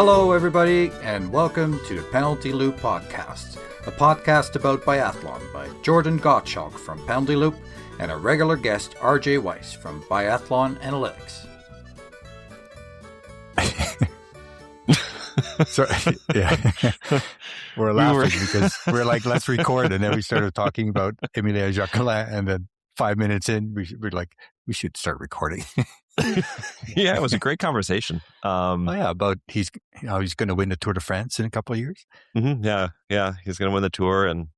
Hello, everybody, and welcome to the Penalty Loop Podcast, a podcast about biathlon by Jordan Gottschalk from Penalty Loop and a regular guest, RJ Weiss from Biathlon Analytics. So, yeah, we're laughing because we're like, let's record, and then we started talking about Emilia Jacquelin, and then 5 minutes in, we're like, we should start recording. Yeah, it was a great conversation. About he's going to win the Tour de France in a couple of years. Mm-hmm, yeah, he's going to win the Tour, and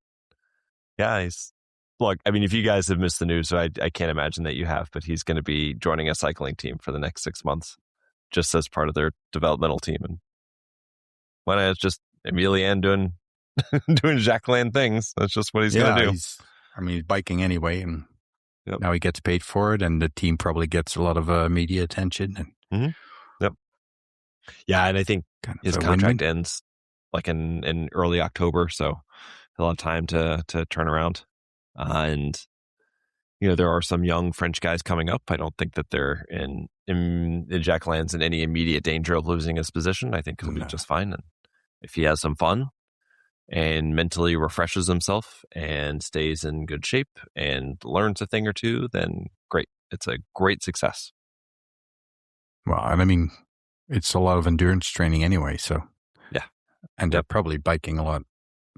yeah, if you guys have missed the news, I can't imagine that you have, but he's going to be joining a cycling team for the next 6 months, just as part of their developmental team. And why not? It's just Emilian doing Jacquelin things. That's just what he's going to do. He's biking anyway, and yep. Now he gets paid for it, and the team probably gets a lot of media attention. And Yep. Yeah, and I think his contract ends like in early October, so he'll have time to turn around. And there are some young French guys coming up. I don't think that they're in Jacquelin's in any immediate danger of losing his position. I think he'll be just fine. And if he has some fun and mentally refreshes himself and stays in good shape and learns a thing or two, then great. It's a great success. Well, and it's a lot of endurance training anyway, so yeah. And they're probably biking a lot,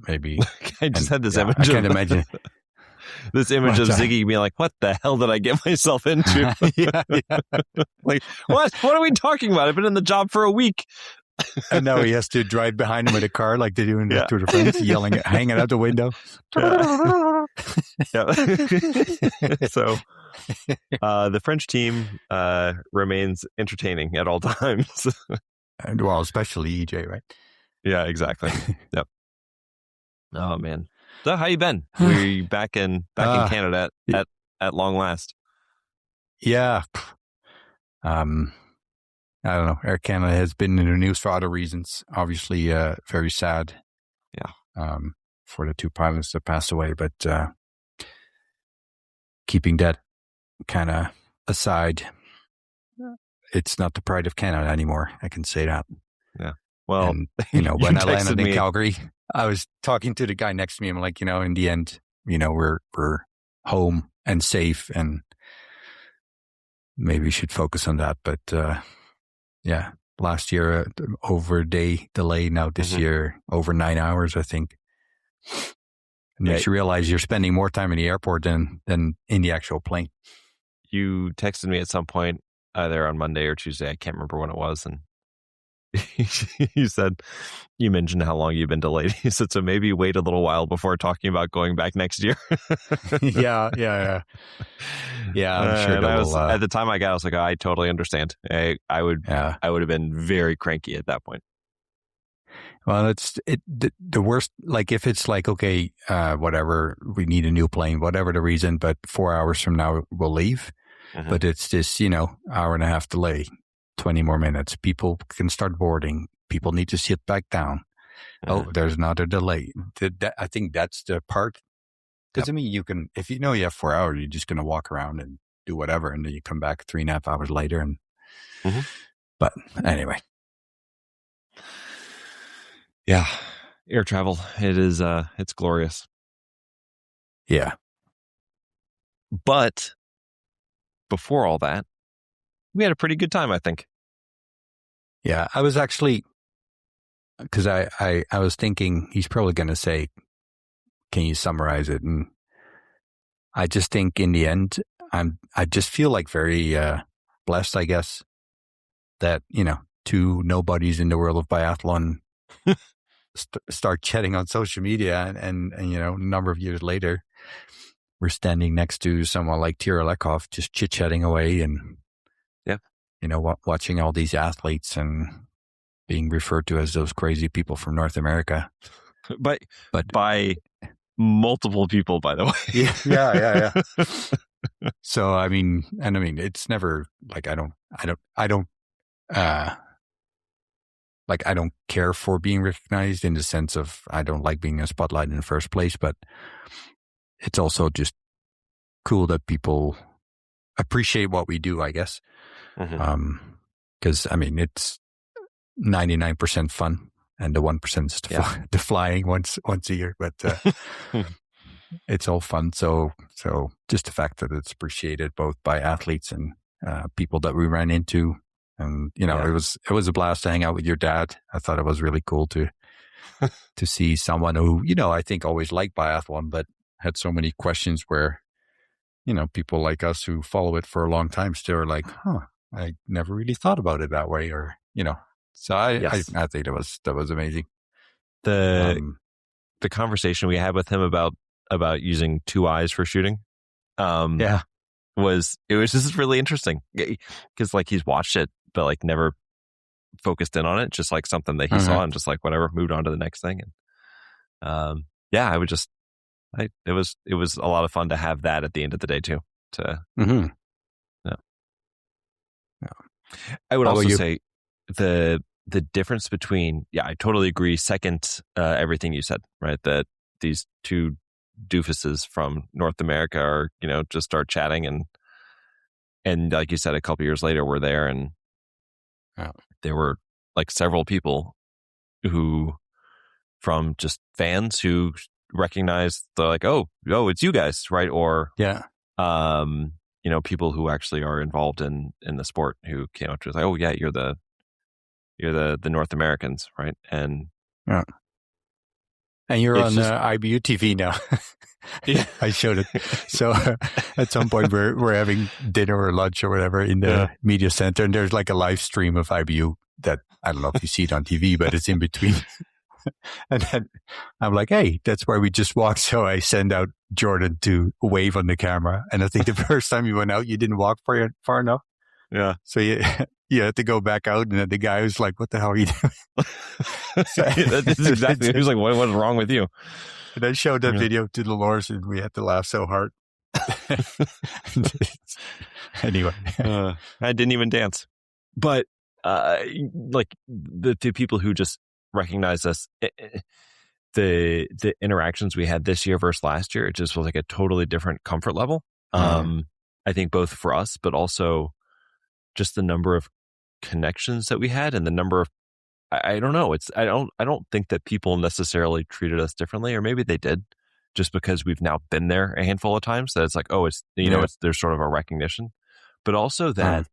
maybe. I just had this image. I can't imagine. This image of Ziggy being like, what the hell did I get myself into? Yeah. Like, what are we talking about? I've been in the job for a week. And now he has to drive behind him with a car like they do in the Tour de France, hanging out the window. Yeah. So the French team remains entertaining at all times. And well, especially EJ, right? Yeah, exactly. Yep. Oh man. So how you been? We back in Canada at long last. Yeah. I don't know. Air Canada has been in the news for other reasons. Obviously, very sad. Yeah. For the two pilots that passed away, but keeping that kind of aside, it's not the pride of Canada anymore. I can say that. Yeah. Well, and, when I landed in Calgary, I was talking to the guy next to me. I'm like, in the end, we're home and safe, and maybe we should focus on that. But yeah, last year over a day delay. Now this year over 9 hours, I think. It makes you realize you're spending more time in the airport than in the actual plane. You texted me at some point, either on Monday or Tuesday. I can't remember when it was, and you mentioned how long you've been delayed. He said, so maybe wait a little while before talking about going back next year. Yeah. I'm sure. At the time I was like, I totally understand. I would have been very cranky at that point. Well, the worst, like if it's like, okay, whatever, we need a new plane, whatever the reason, but 4 hours from now we'll leave. But it's this, hour and a half delay. 20 more minutes. People can start boarding. People need to sit back down. Oh, there's another delay. I think that's the part. Because, you can, if you have 4 hours, you're just going to walk around and do whatever. And then you come back 3.5 hours later. And But anyway. Yeah. Air travel. It is, it's glorious. Yeah. But before all that, we had a pretty good time, I think. Yeah, I was actually, because I was thinking he's probably going to say, can you summarize it? And I just think in the end, I just feel like very blessed, I guess, that, two nobodies in the world of biathlon start chatting on social media. And a number of years later, we're standing next to someone like Tiril Eckhoff, just chit-chatting away and watching all these athletes and being referred to as those crazy people from North America. But by multiple people, by the way. Yeah. So, it's never like, I don't care for being recognized in the sense of I don't like being in a spotlight in the first place, but it's also just cool that people appreciate what we do, I guess. Because it's 99% fun, and the 1% is the flying once a year. But it's all fun. So just the fact that it's appreciated both by athletes and people that we ran into, and it was a blast to hang out with your dad. I thought it was really cool to see someone who I think always liked biathlon, but had so many questions where people like us who follow it for a long time still are like, I never really thought about it that way, or So I think that was amazing. The conversation we had with him about using 2 eyes for shooting, was just really interesting, because like he's watched it but like never focused in on it, just like something that he saw and just like whatever, moved on to the next thing. And it was a lot of fun to have that at the end of the day too. I would also say the difference between, I totally agree. Second, everything you said, right? That these 2 doofuses from North America are, just start chatting, and like you said, a couple years later we're there, and there were like several people who, from just fans who recognized, they're like, oh, it's you guys, right? Or people who actually are involved in the sport, who came up to us like, oh yeah, you're the North Americans, right? And and you're on IBU TV now. Yeah, I showed it. So at some point we're having dinner or lunch or whatever in the media center, and there's like a live stream of IBU that I don't know if you see it on TV, but it's in between. And then I'm like, hey, that's where we just walked. So I send out Jordan to wave on the camera. And I think the first time you went out, you didn't walk far enough. Yeah. So you had to go back out. And then the guy was like, what the hell are you doing? That's exactly. He was like, what's wrong with you? And I showed that video to Dolores, and we had to laugh so hard. Anyway. I didn't even dance. But like the 2 people who just recognize us, the interactions we had this year versus last year, it just was like a totally different comfort level. I think both for us, but also just the number of connections that we had, and the number of, I don't know, I don't think that people necessarily treated us differently, or maybe they did, just because we've now been there a handful of times, that it's like, oh, it's there's sort of a recognition, but also that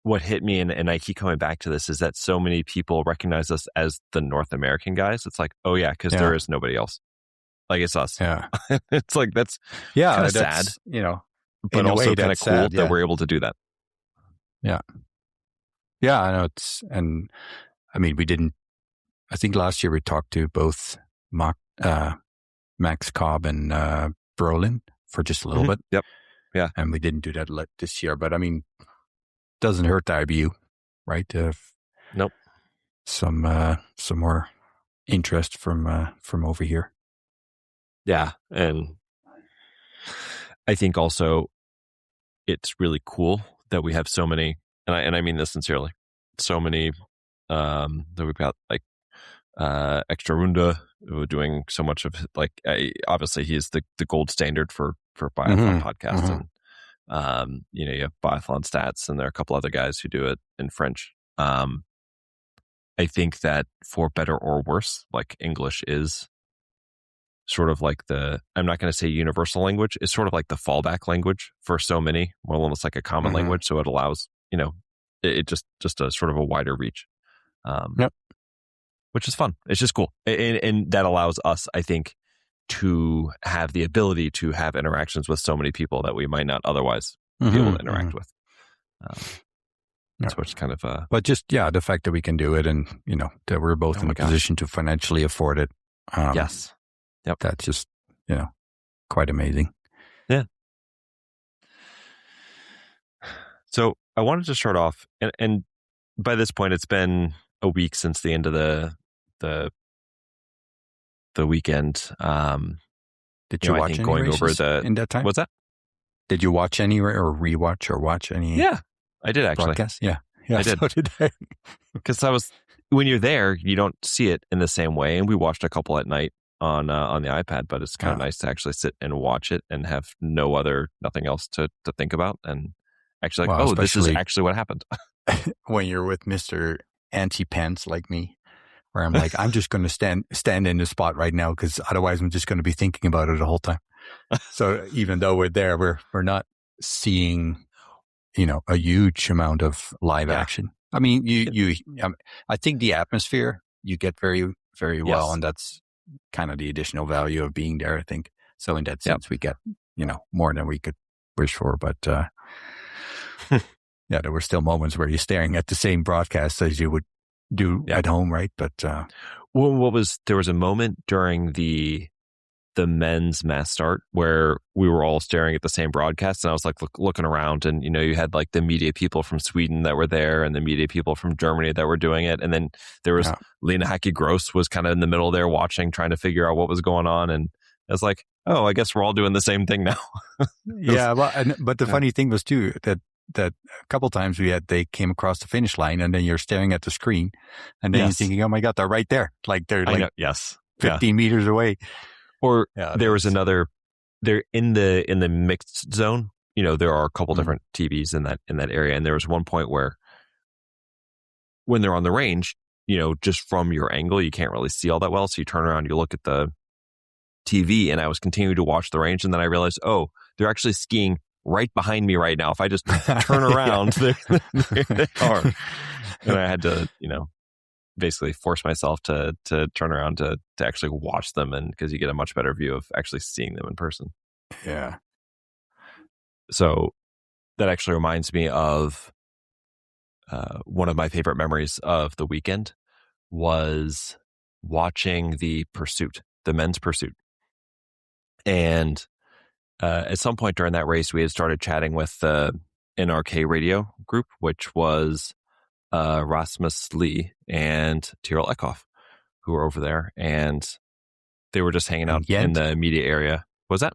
what hit me, and I keep coming back to this, is that so many people recognize us as the North American guys. It's like, oh yeah, because there is nobody else. Like, it's us. Yeah. It's like, that's kind of sad, but also kind of cool that we're able to do that. Yeah. Yeah, I know. And I mean, I think last year we talked to both Max Cobb and Brolin for just a little bit. Yep. Yeah. And we didn't do that this year, but I mean, doesn't hurt the IBU, right? Nope. Some more interest from over here. Yeah, and I think also it's really cool that we have so many, and I mean this sincerely, so many that we've got, like Extra Runda, who are doing so much of, like, obviously he's the gold standard for biathlon podcasts, and you have Biathlon Stats, and there are a couple other guys who do it in French. I think that for better or worse, like, English is sort of like I'm not going to say universal language, it's sort of like the fallback language for so many, more almost like a common language. So it allows, it just a sort of a wider reach, which is fun. It's just cool. And that allows us, I think, to have the ability to have interactions with so many people that we might not otherwise be able to interact with. So it's kind of but just, the fact that we can do it, and, that we're both in a position to financially afford it. Yes. Yep. That's just, quite amazing. Yeah. So I wanted to start off, and by this point, it's been a week since the end of the weekend. Did you watch any going races over in that time? What's that? Did you watch any or rewatch or watch any? Yeah, I did actually. Broadcast? Yeah, I did. So did I. Because when you're there, you don't see it in the same way, and we watched a couple at night on the iPad, but it's kind of nice to actually sit and watch it and have nothing else to think about, and actually this is actually what happened. When you're with Mr. anti-pants like me, where I'm like, I'm just going to stand in the spot right now because otherwise I'm just going to be thinking about it the whole time. So even though we're there, we're not seeing, a huge amount of live action. I mean, I think the atmosphere you get very, very well, and that's kind of the additional value of being there, I think. So in that sense, we get, more than we could wish for. But there were still moments where you're staring at the same broadcast as you would do at home, right? But there was a moment during the men's mass start where we were all staring at the same broadcast, and I was like looking around, and you had like the media people from Sweden that were there and the media people from Germany that were doing it, and then there was Lena Hacky Gross was kind of in the middle there watching, trying to figure out what was going on, and I was like, oh, I guess we're all doing the same thing now. But the funny thing was too that a couple times they came across the finish line, and then you're staring at the screen, and then you're thinking, oh my God, they're right there, like they're like 15 meters away. Or there was another there in the mixed zone. There are a couple different TVs in that area, and there was one point where when they're on the range, just from your angle, you can't really see all that well. So you turn around, you look at the TV, and I was continuing to watch the range, and then I realized, oh, they're actually skiing right behind me right now. If I just turn around, there they are, and I had to, basically force myself to turn around to actually watch them, and because you get a much better view of actually seeing them in person. Yeah. So that actually reminds me of one of my favorite memories of the weekend was watching the men's pursuit. And at some point during that race, we had started chatting with the NRK radio group, which was Rasmus Lee and Tiril Eckhoff, who were over there, and they were just hanging out in the media area. What was that?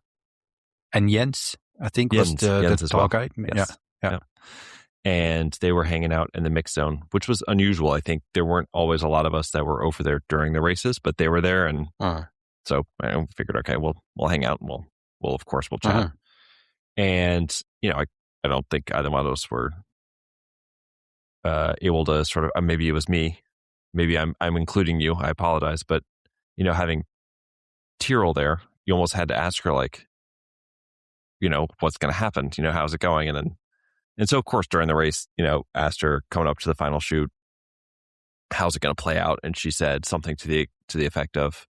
And Jens, I think, was the tall guy. Yes. Yeah. And they were hanging out in the mix zone, which was unusual. I think there weren't always a lot of us that were over there during the races, but they were there, and so I figured, okay, we'll hang out, and we'll of course we'll chat. And I don't think either one of us were able to sort of, maybe it was me, maybe I'm including you, I apologize, but having Tiril there, you almost had to ask her, like, what's going to happen, how's it going, and so of course during the race, asked her coming up to the final shoot, how's it going to play out, and she said something to the effect of,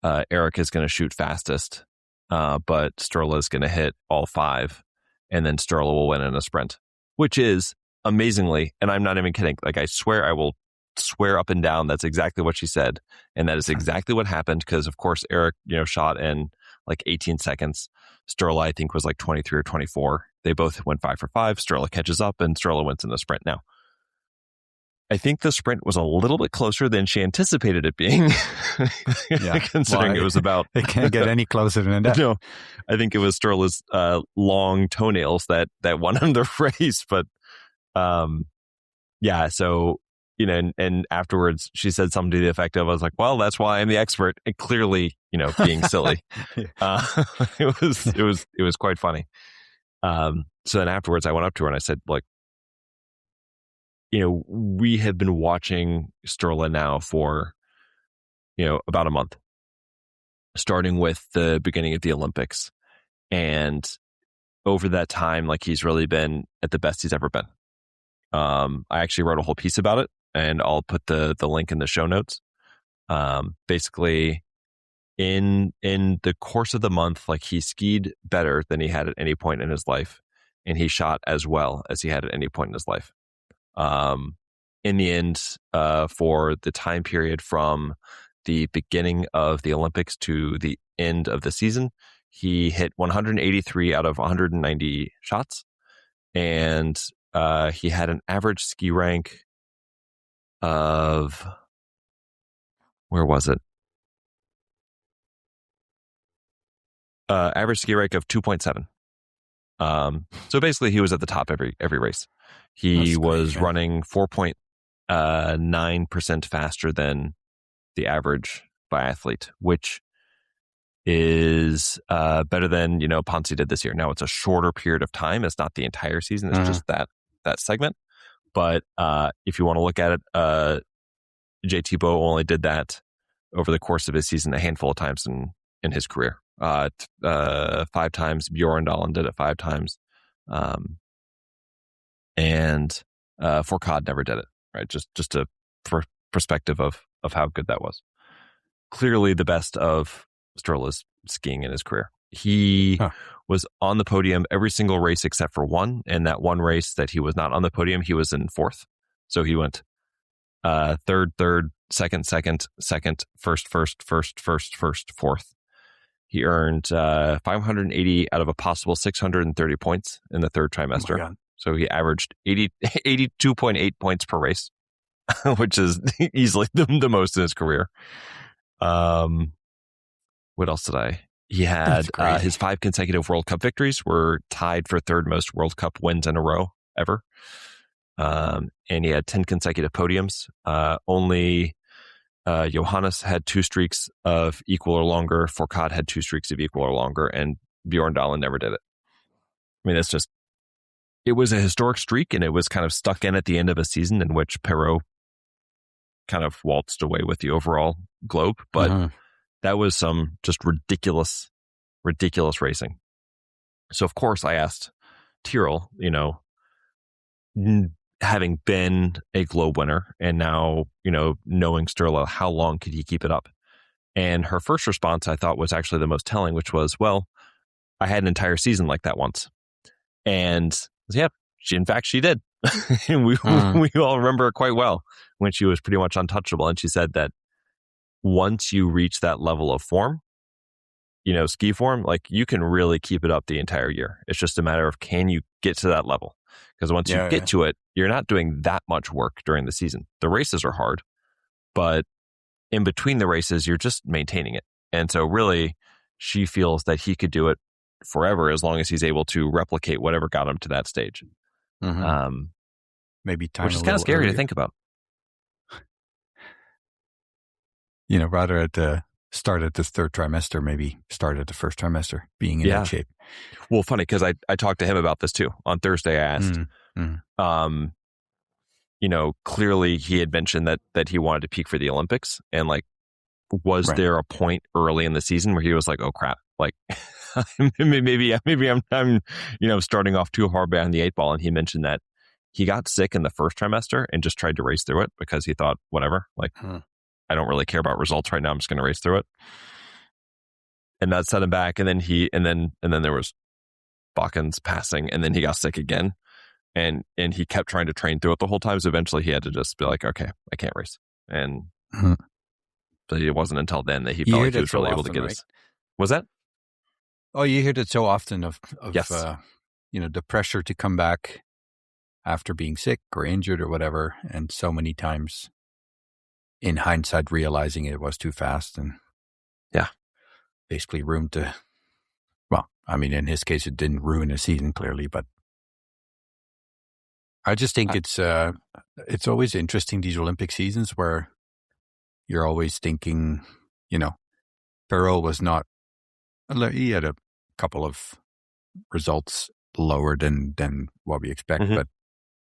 Eric is going to shoot fastest, but Sturla is going to hit all 5, and then Sturla will win in a sprint. Which is amazingly, and I'm not even kidding, like I will swear up and down that's exactly what she said. And that is exactly what happened, because of course Eric, shot in like 18 seconds. Sturla, I think, was like 23 or 24. They both went 5 for 5. Sturla catches up, and Sturla wins in the sprint. Now, I think the sprint was a little bit closer than she anticipated it being, considering it was about... It can't get any closer than that. No, I think it was Sturla's long toenails that won him the race. But so, and afterwards she said something to the effect of, I was like, well, that's why I'm the expert. And clearly, being silly. It was quite funny. So then afterwards I went up to her and I said, like, we have been watching Sturla now for, about a month, starting with the beginning of the Olympics. And over that time, like, he's really been at the best he's ever been. I actually wrote a whole piece about it, and I'll put the link in the show notes. Basically, in the course of the month, like, he skied better than he had at any point in his life, and he shot as well as he had at any point in his life. In the end, for the time period from the beginning of the Olympics to the end of the season, he hit 183 out of 190 shots, and he had an average ski rank of, where was it? Average ski rank of 2.7. So basically, he was at the top every race. He was running 4.9% faster than the average biathlete, which is better than Ponce did this year. Now, it's a shorter period of time. It's not the entire season. It's just that segment. But if you want to look at it, JT Bowe only did that over the course of his season a handful of times in his career. 5 times. Bjorn Dahlen did it 5 times. And Fourcade never did it, right? Just for perspective of how good that was. Clearly the best of Sturla's skiing in his career. He was on the podium every single race except for one, and that one race that he was not on the podium, he was in 4th. So he went third, second, first, 4th. He earned 580 out of a possible 630 points in the 3rd trimester. Oh, so he averaged 82.8 points per race, which is easily the most in his career. What else did I? He had his 5 consecutive World Cup victories were tied for 3rd most World Cup wins in a row ever. And he had 10 consecutive podiums. Only Johannes had 2 streaks of equal or longer. Fourcade had 2 streaks of equal or longer, and Bjorn Dahlen never did it. I mean, it was a historic streak, and it was kind of stuck in at the end of a season in which Perrault kind of waltzed away with the overall globe. But that was some just ridiculous racing. So, of course, I asked Tiril, having been a globe winner and now, knowing Sturla, how long could he keep it up? And her first response, I thought, was actually the most telling, which was, well, I had an entire season like that once. And yeah, in fact, she did. And we all remember it quite well when she was pretty much untouchable. And she said that once you reach that level of form, ski form, like you can really keep it up the entire year. It's just a matter of, can you get to that level? Because once you get to it, you're not doing that much work during the season. The races are hard, but in between the races, you're just maintaining it. And so really, she feels that he could do it forever as long as he's able to replicate whatever got him to that stage. Maybe time, which is kind of scary to think about. Rather at the start at this 3rd trimester, maybe start at the 1st trimester, being in that shape. Well, funny, because I talked to him about this too. On Thursday, I asked, clearly he had mentioned that he wanted to peak for the Olympics. And was there a point early in the season where he was like, oh crap, maybe I'm starting off too hard behind the 8 ball. And he mentioned that he got sick in the 1st trimester and just tried to race through it because he thought, whatever, I don't really care about results right now. I'm just going to race through it. And that set him back. And then and then there was Bakken's passing, and then he got sick again. And he kept trying to train through it the whole time. So eventually he had to just be like, okay, I can't race. And but it wasn't until then that he felt like he was really able to get his. Was that? Oh, you hear that so often of yes. The pressure to come back after being sick or injured or whatever. And so many times in hindsight, realizing it was too fast and basically ruined in his case, it didn't ruin his season clearly, but I just think it's always interesting, these Olympic seasons where you're always thinking, Perrault was not, he had a couple of results lower than what we expect, but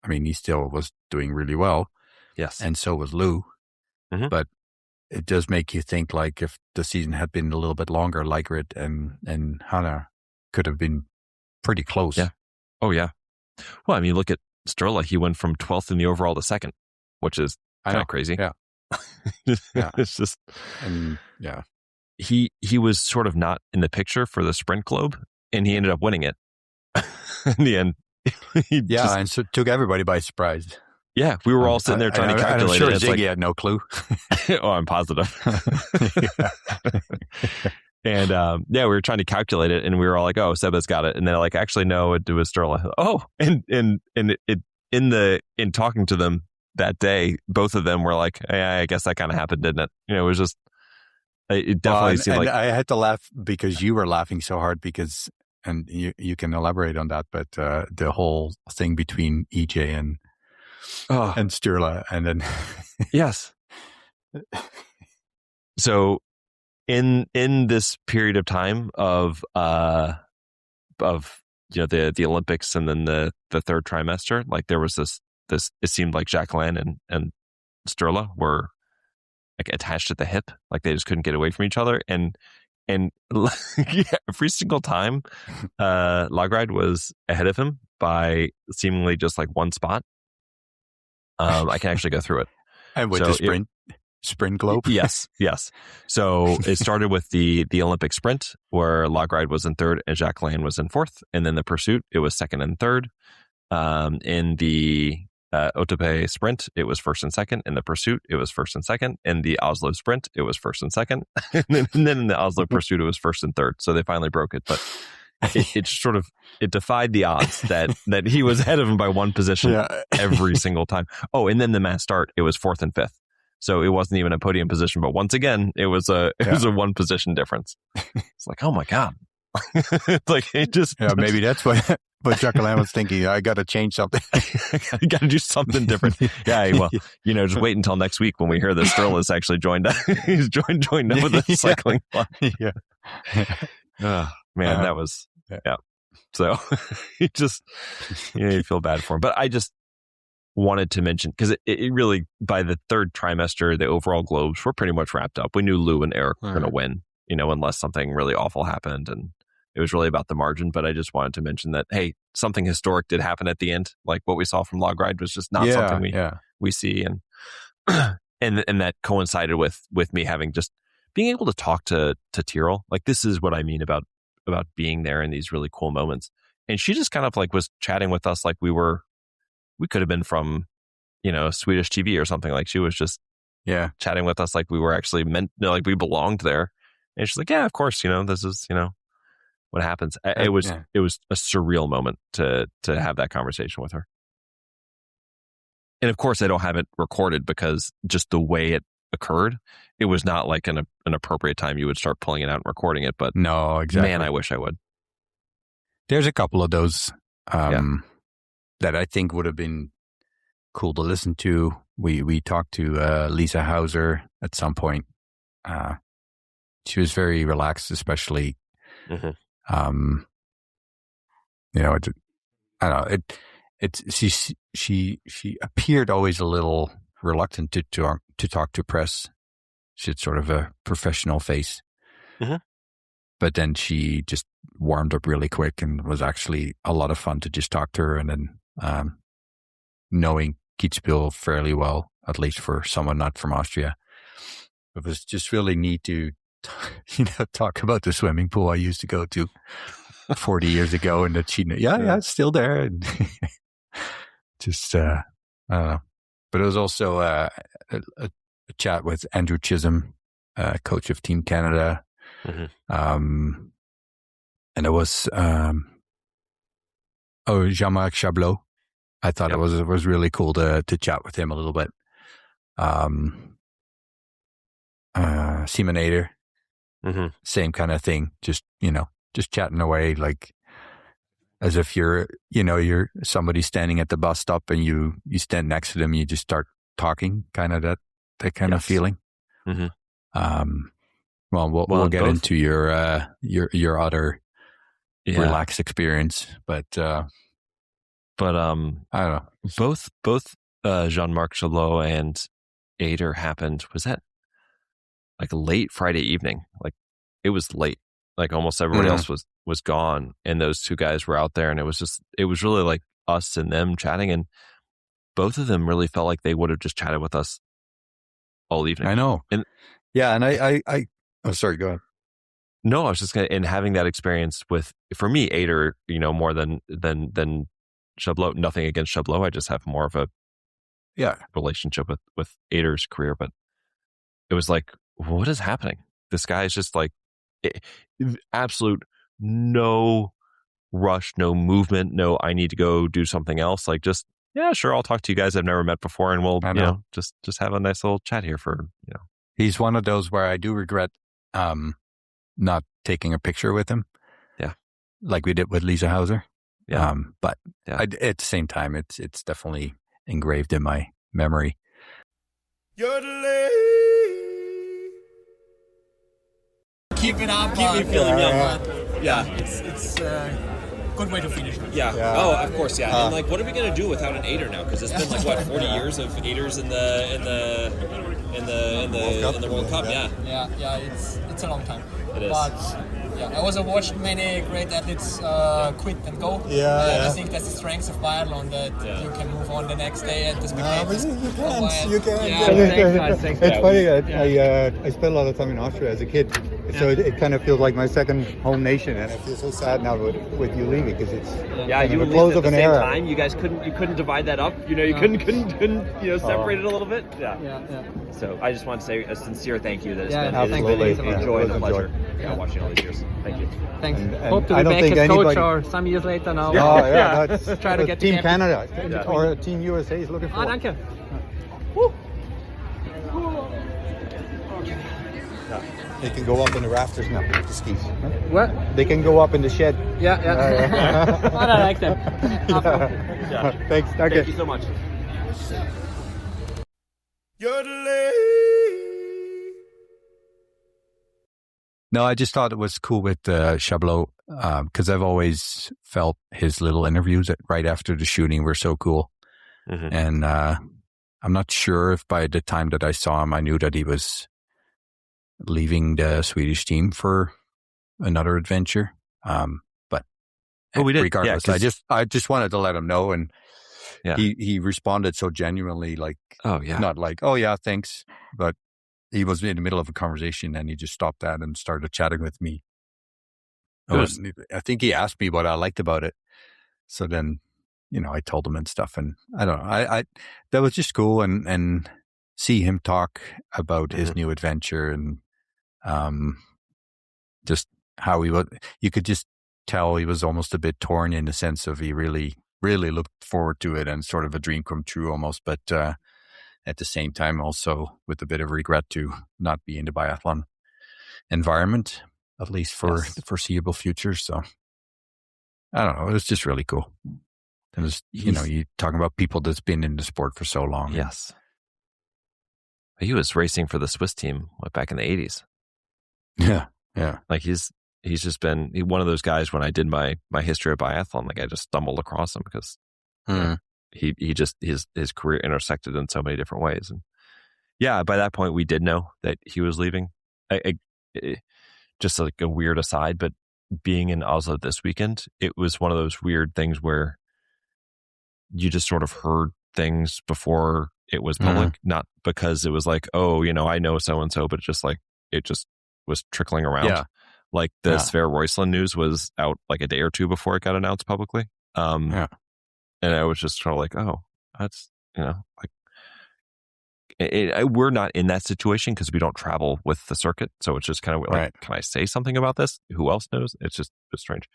he still was doing really well. Yes. And so was Lou. But it does make you think, if the season had been a little bit longer, Leigrid and Hanna could have been pretty close. Yeah. Oh, yeah. Well, look at Sturla. He went from 12th in the overall to 2nd, which is kind of crazy. Yeah. It's just... And, He was sort of not in the picture for the Sprint Globe, and he ended up winning it. In the end. And so took everybody by surprise. Yeah, we were all sitting there trying to calculate it. I'm sure Ziggy had no clue. Oh, I'm positive. And we were trying to calculate it, and we were all like, "Oh, Seba's got it," and they're like, "Actually, no, it was Sturla." Oh, and in talking to them that day, both of them were like, "I guess that kind of happened, didn't it?" It was just, it definitely seemed like I had to laugh because you were laughing so hard because, and you can elaborate on that, but the whole thing between EJ and Sturla, and then yes. So in this period of time of the Olympics and then the 3rd trimester, there was this it seemed like Jacqueline and Sturla were like attached at the hip, like they just couldn't get away from each other. And every single time, Lagride was ahead of him by seemingly just like one spot. I can actually go through it. And with the sprint globe? Yes. So it started with the Olympic sprint, where Lagride was in third and Jacqueline was in fourth. And then the pursuit, it was second and third. In the Otope sprint, it was first and second. In the pursuit, it was first and second. In the Oslo sprint, it was first and second. And then in the Oslo pursuit, it was first and third. So they finally broke it. But it defied the odds that he was ahead of him by one position every single time. Oh, and then the mass start, it was fourth and fifth. So it wasn't even a podium position, but once again, it was a one position difference. It's like, oh my God. Like it just maybe that's what Jacqueline was thinking. I got to change something. I got to do something different. Yeah, well, just wait until next week when we hear that Sturla has actually joined. He's joined up with the cycling club. Yeah. Oh, man, that was So you just you feel bad for him, but I just wanted to mention, because it really, by the third trimester, the overall globes were pretty much wrapped up. We knew Lou and Eric were going to win, unless something really awful happened, and it was really about the margin. But I just wanted to mention that, hey, something historic did happen at the end. Like what we saw from Lagride was just not something we see, and and that coincided with me having just being able to talk to Tiril. Like, this is what I mean about being there in these really cool moments. And she just kind of like was chatting with us like we could have been from, Swedish TV or something. Like, she was just chatting with us like we were actually meant, like we belonged there. And she's like, yeah, of course, this is, what happens. It was a surreal moment to have that conversation with her. And of course, I don't have it recorded because just the way it occurred, it was not like an appropriate time you would start pulling it out and recording it. But no, exactly. Man, I wish I would. There's a couple of those that I think would have been cool to listen to. We talked to Lisa Hauser at some point. She was very relaxed, especially. I don't know. She appeared always a little reluctant to talk to press. She had sort of a professional face, but then she just warmed up really quick and was actually a lot of fun to just talk to her. And then knowing Kitzbühel fairly well, at least for someone not from Austria, it was just really neat to talk about the swimming pool I used to go to 40 years ago, and that she knew, it's still there. And just, I don't know. But it was also a chat with Andrew Chisholm, coach of Team Canada. And it was, Jean-Marc Chablot. I thought it was really cool to chat with him a little bit. Simon Eder, same kind of thing. Just chatting away, like as if you're somebody standing at the bus stop and you stand next to them, you just start talking, kind of that kind of feeling. Well, we'll get into your other relaxed experience, but I don't know. Both Jean-Marc Chablot and Eder happened. Was that like late Friday evening? Like, it was late. Like, almost everybody else was gone, and those two guys were out there, and it was really like us and them chatting, and both of them really felt like they would have just chatted with us all evening. I know. And I oh, sorry, go ahead. No, I was just and having that experience with, for me, Eder, more than Chablot. Nothing against Chablot. I just have more of a relationship with Eder's career, but it was like, what is happening? This guy is just like absolute no rush, no movement, no I need to go do something else. Like, just sure, I'll talk to you guys I've never met before, and we'll just have a nice little chat here for. He's one of those where I do regret not taking a picture with him. Yeah, like we did with Lisa Hauser. Yeah, but at the same time, it's definitely engraved in my memory. Keep it up. Keep me feeling young, man. Yeah, it's good way to finish. Yeah. Oh, of course, yeah. And like, what are we gonna do without an Eder now? Because it's been like what 40 years of Eders in the World Cup. Yeah. It's a long time. It is. But yeah, I also watched many great athletes quit and go. I think that's the strength of biathlon, that you can move on the next day and the spectators. You can't. Yeah, It's funny. I spent a lot of time in Austria as a kid, so it kind of feels like my second home nation, and I feel so sad now with you leaving, because it's you the close at of the an same era. time. You guys couldn't divide that up. You couldn't separate it a little bit. Yeah. So I just want to say a sincere thank you. That it's been absolutely. a joy and a pleasure watching all these years. Thank you. Thanks. And Hope to I be don't back think as coach anybody- or some years later now. That's Try to get Team to Canada or Team USA is looking for. Danke. They can go up in the rafters now, the skis. What? They can go up in the shed. Yeah. I like them. Thanks. Thank you so much. No, I just thought it was cool with Chablot, because I've always felt his little interviews right after the shooting were so cool. Mm-hmm. And I'm not sure if by the time that I saw him, I knew that he was leaving the Swedish team for another adventure. But we did. Regardless, I just wanted to let him know, and he responded so genuinely, like, not like, oh yeah, thanks, but he was in the middle of a conversation and he just stopped that and started chatting with me. I think he asked me what I liked about it. So then, I told him and stuff, and I don't know. I that was just cool, and see him talk about his new adventure, and just how he was. You could just tell he was almost a bit torn, in the sense of he really, really looked forward to it, and sort of a dream come true almost. But at the same time, also with a bit of regret to not be in the biathlon environment, at least for the foreseeable future. So I don't know. It was just really cool. It was, you talking about people that's been in the sport for so long. Yes. He was racing for the Swiss team back in the 80s. Yeah. Like he's just been one of those guys. When I did my history of biathlon, like I just stumbled across him because he just his career intersected in so many different ways. And by that point we did know that he was leaving. Just like a weird aside, but being in Oslo this weekend, it was one of those weird things where you just sort of heard things before it was public, not because it was like, oh, I know so-and-so, but just like, it just was trickling around. Yeah. Like the Sverre Roysland news was out like a day or two before it got announced publicly. And I was just kind of like, oh, that's, like, we're not in that situation because we don't travel with the circuit. So it's just kind of like, can I say something about this? Who else knows? It's strange.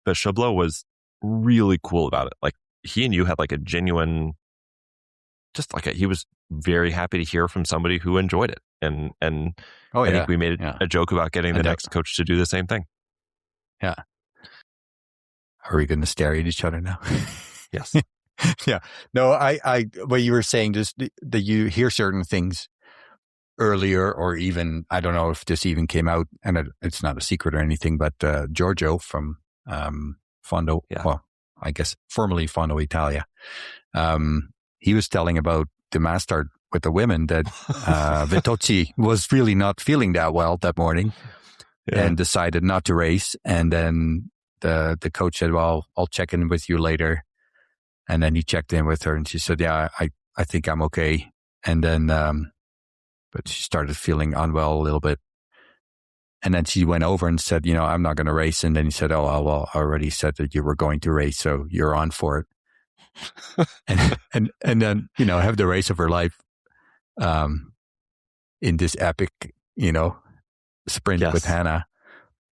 But Chablot was really cool about it. Like, he and you had like a genuine, he was very happy to hear from somebody who enjoyed it. And I think we made a joke about getting the next coach to do the same thing. Yeah. Are we going to stare at each other now? Yes. Yeah. No, I, what you were saying, just that you hear certain things earlier, or even, I don't know if this even came out, and it's not a secret or anything, but Giorgio from Fondo, well, I guess formerly Fondo Italia, he was telling about the mass start with the women that Vitozzi was really not feeling that well that morning and decided not to race. And then the coach said, well, I'll check in with you later. And then he checked in with her and she said, yeah, I think I'm okay. And then, but she started feeling unwell a little bit. And then she went over and said, I'm not going to race. And then he said, oh, well, I already said that you were going to race, so you're on for it. and then, have the race of her life, in this epic, sprint with Hanna,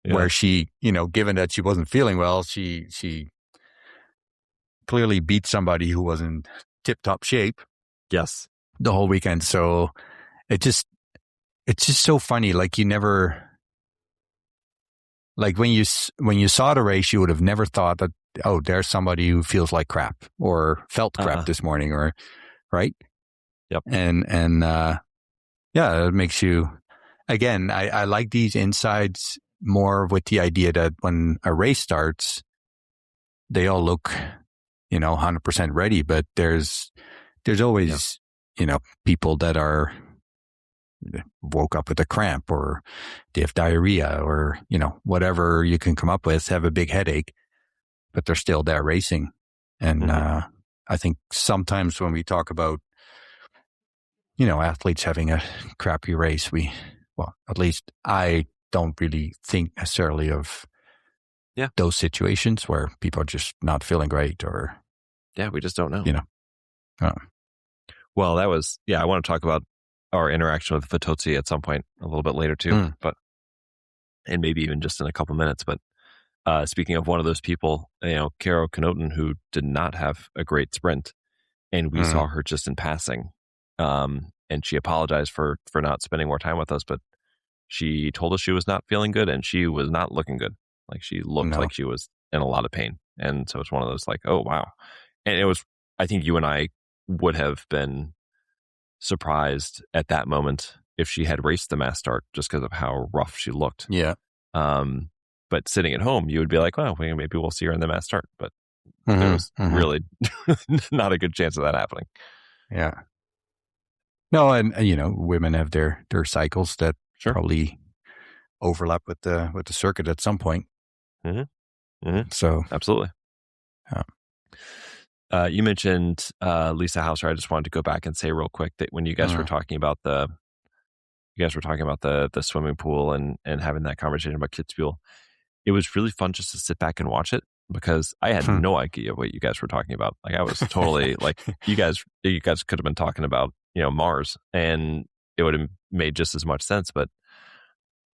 where she, given that she wasn't feeling well, she clearly beat somebody who was in tip-top shape. Yes. The whole weekend. So it's just so funny. Like, you never, like when you saw the race, you would have never thought that, oh, there's somebody who feels like crap or felt crap this morning, or right. Yep. And it makes you, again, I like these insides more with the idea that when a race starts, they all look, 100% ready, but there's always, people that are woke up with a cramp, or they have diarrhea, or, whatever you can come up with, have a big headache, but they're still there racing. And I think sometimes when we talk about, athletes having a crappy race, at least I don't really think necessarily of those situations where people are just not feeling great, or we just don't know. Well, that was I want to talk about our interaction with Fitozzi at some point a little bit later too, and maybe even just in a couple minutes. But speaking of one of those people, Karo Knoten, who did not have a great sprint, and we saw her just in passing, and she apologized for not spending more time with us, but she told us she was not feeling good, and she was not looking good. Like, she looked like she was in a lot of pain. And so it's one of those like, oh, wow. And it was, I think you and I would have been surprised at that moment if she had raced the mass start, just because of how rough she looked. Yeah. But sitting at home, you would be like, well, maybe we'll see her in the mass start. But there was really not a good chance of that happening. Yeah. No, and women have their cycles that probably overlap with the circuit at some point. So absolutely. You mentioned Lisa Hauser. I just wanted to go back and say real quick that when you guys were talking about the swimming pool and having that conversation about Kitzbühel, it was really fun just to sit back and watch it, because I had no idea what you guys were talking about. Like, I was totally like, you guys could have been talking about Mars, and it would have made just as much sense. But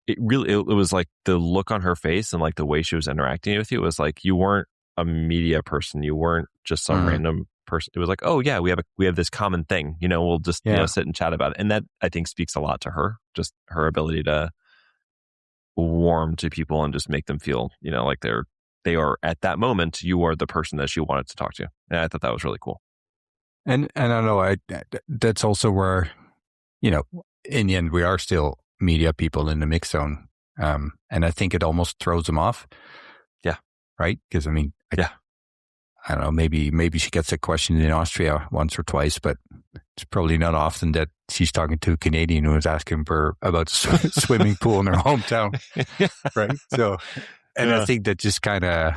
it was like the look on her face and like the way she was interacting with you, it was like you weren't a media person, you weren't just some random person. It was like, oh yeah, we have this common thing, we'll just sit and chat about it. And that, I think, speaks a lot to her, just her ability to warm to people and just make them feel like they are at that moment, you are the person that she wanted to talk to. And I thought that was really cool. And I don't know, that's also where, in the end, we are still media people in the mix zone. And I think it almost throws them off. Yeah. Right? Because I don't know, maybe she gets a question in Austria once or twice, but it's probably not often that she's talking to a Canadian who is asking her about the swimming pool in her hometown. Right? So, and I think that just kind of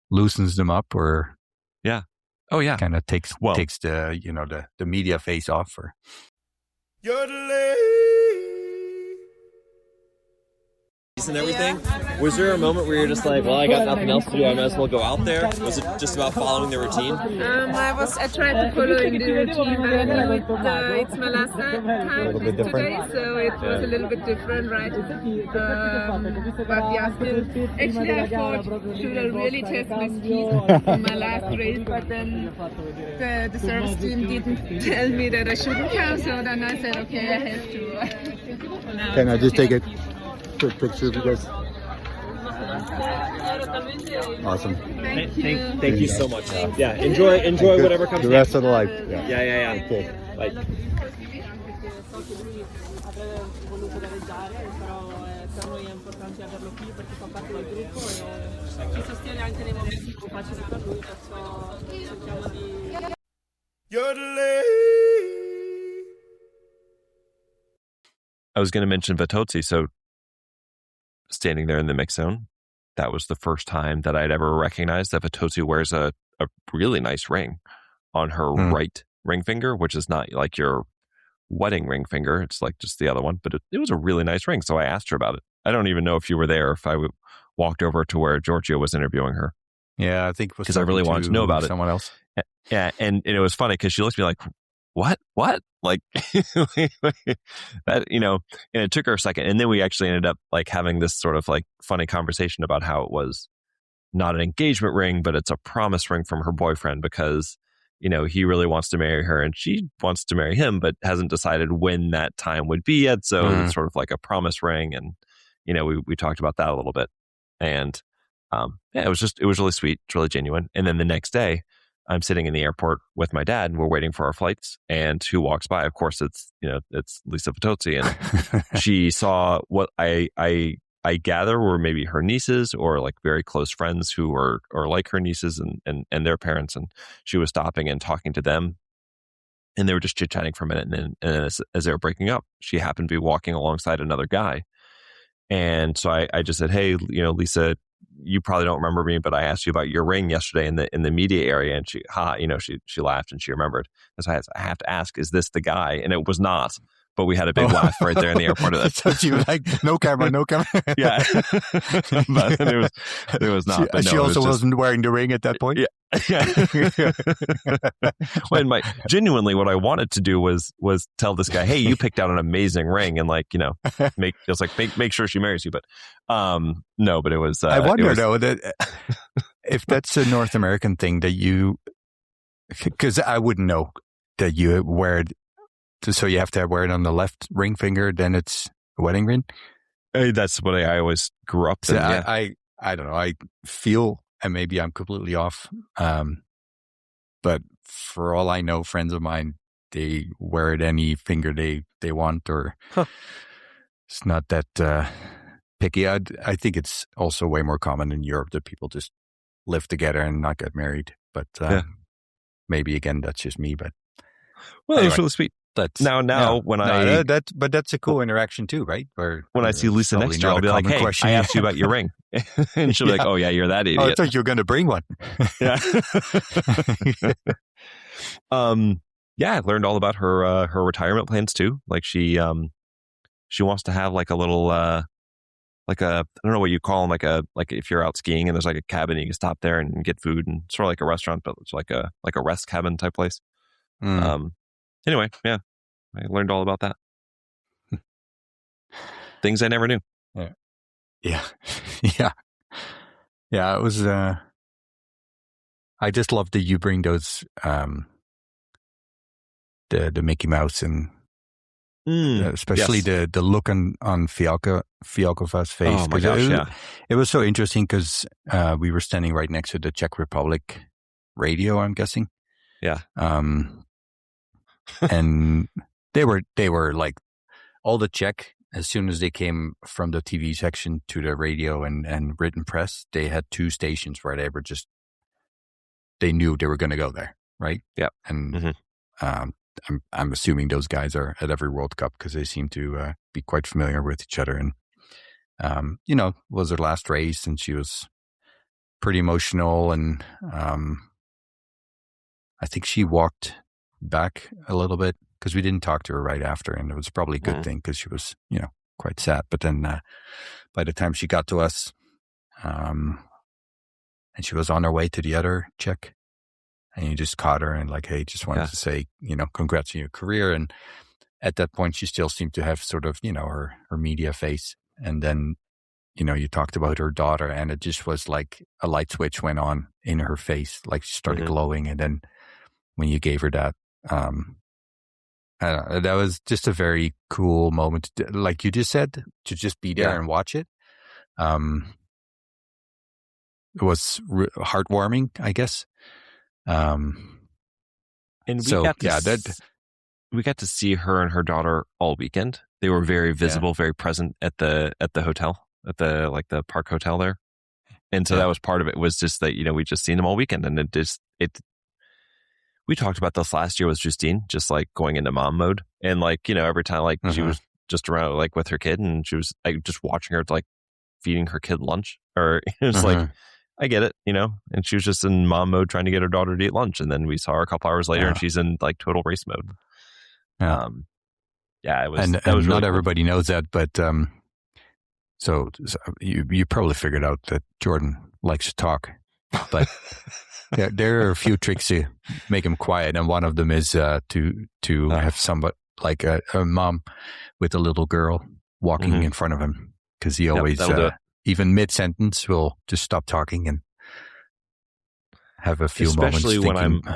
loosens them up, or kind of takes the the media face off her. And everything. Was there a moment where you're just like, well, I got nothing else to do, I might as well go out there? Was it just about following the routine? I tried to follow the routine, but it's my last time today, so it was a little bit different, right? But yeah, still, actually I thought, should I really test my speed in my last race, but then the service team didn't tell me that I shouldn't have, so then I said, okay, I have to. Can I just take a quick picture of you guys? Awesome. Thank you so much. Yeah, enjoy whatever comes the rest of the life. Yeah. Okay. Bye. I was going to mention Fitozzi. So standing there in the mix zone, that was the first time that I'd ever recognized that Fitozzi wears a really nice ring on her right ring finger, which is not like your wedding ring finger. It's like just the other one, but it was a really nice ring. So I asked her about it. I don't even know if you were there, if I walked over to where Giorgio was interviewing her. Yeah, I think because I really wanted to know about someone else. Yeah, and it was funny because she looked at me like, what? Like, that, and it took her a second. And then we actually ended up like having this sort of like funny conversation about how it was not an engagement ring, but it's a promise ring from her boyfriend because, he really wants to marry her and she wants to marry him, but hasn't decided when that time would be yet. So it's sort of like a promise ring. And, we talked about that a little bit. And it was really sweet. It's really genuine. And then the next day, I'm sitting in the airport with my dad and we're waiting for our flights, and who walks by? Of course, it's Lisa Fitozzi, and she saw what I I gather were maybe her nieces or like very close friends who are like her nieces and their parents. And she was stopping and talking to them. And they were just chit-chatting for a minute. And then as they were breaking up, she happened to be walking alongside another guy. And so I just said, hey, Lisa, you probably don't remember me, but I asked you about your ring yesterday in the media area. And she laughed and she remembered. So I have to ask, is this the guy? And it was not. But we had a big laugh right there in the airport. Of that. So she was like, no camera. Yeah. But it was not. She also wasn't wearing the ring at that point? Yeah. Well, genuinely what I wanted to do was tell this guy, hey, you picked out an amazing ring and make sure she marries you. But no, but it was. I wonder though that if that's a North American thing that you, because I wouldn't know that you wear it. So you have to wear it on the left ring finger, then it's a wedding ring? That's what I always grew up in. Yeah. I don't know. I feel, and maybe I'm completely off, but for all I know, friends of mine, they wear it any finger they want, or it's not that picky. I think it's also way more common in Europe that people just live together and not get married. But maybe, again, that's just me. But well, anyway. It was really sweet. That's but that's a cool interaction too, right? Or when I see Lisa next year, I'll be like, "Hey, question. I asked you about your ring," and she'll be like, "Oh yeah, you're that idiot." Oh, I thought you were going to bring one. Yeah. I learned all about her retirement plans too. Like she wants to have like a little I don't know what you call them, like if you're out skiing and there's like a cabin, you can stop there and get food, and sort of like a restaurant, but it's like a rest cabin type place. Anyway, yeah, I learned all about that. Things I never knew. Yeah. It was. I just love that you bring those the Mickey Mouse and especially the look on Fialkova's face. Oh my gosh! It was so interesting because we were standing right next to the Czech Republic radio, I'm guessing. Yeah. And they were like all the Czech, as soon as they came from the TV section to the radio and written press, they had two stations where they knew they were going to go there, right? Yeah. And I'm assuming those guys are at every World Cup because they seem to be quite familiar with each other. And it was her last race, and she was pretty emotional, and I think she walked back a little bit because we didn't talk to her right after, and it was probably a good thing because she was, quite sad. But then by the time she got to us, and she was on her way to the other Czech, and you just caught her and like, hey, just wanted to say, congrats on your career. And at that point, she still seemed to have sort of, her media face. And then, you talked about her daughter, and it just was like a light switch went on in her face, like she started glowing. And then when you gave her that, I don't know, that was just a very cool moment, like you just said, to just be there and watch it. It was heartwarming, I guess. And we got to see her and her daughter all weekend. They were very visible, very present at the hotel, at the park hotel there. And so that was part of it, was just that, we just seen them all weekend, and we talked about this last year with Justine, just like going into mom mode. And like, every time like she was just around like with her kid, and she was like just watching her like feeding her kid lunch, or it was like, I get it, and she was just in mom mode trying to get her daughter to eat lunch. And then we saw her a couple hours later and she's in like total race mode. It was, and that was really not everybody knows that, but, so you probably figured out that Jordan likes to talk, but there are a few tricks to make him quiet, and one of them is to have somebody like a mom with a little girl walking in front of him, because he always even mid sentence will just stop talking and have a few moments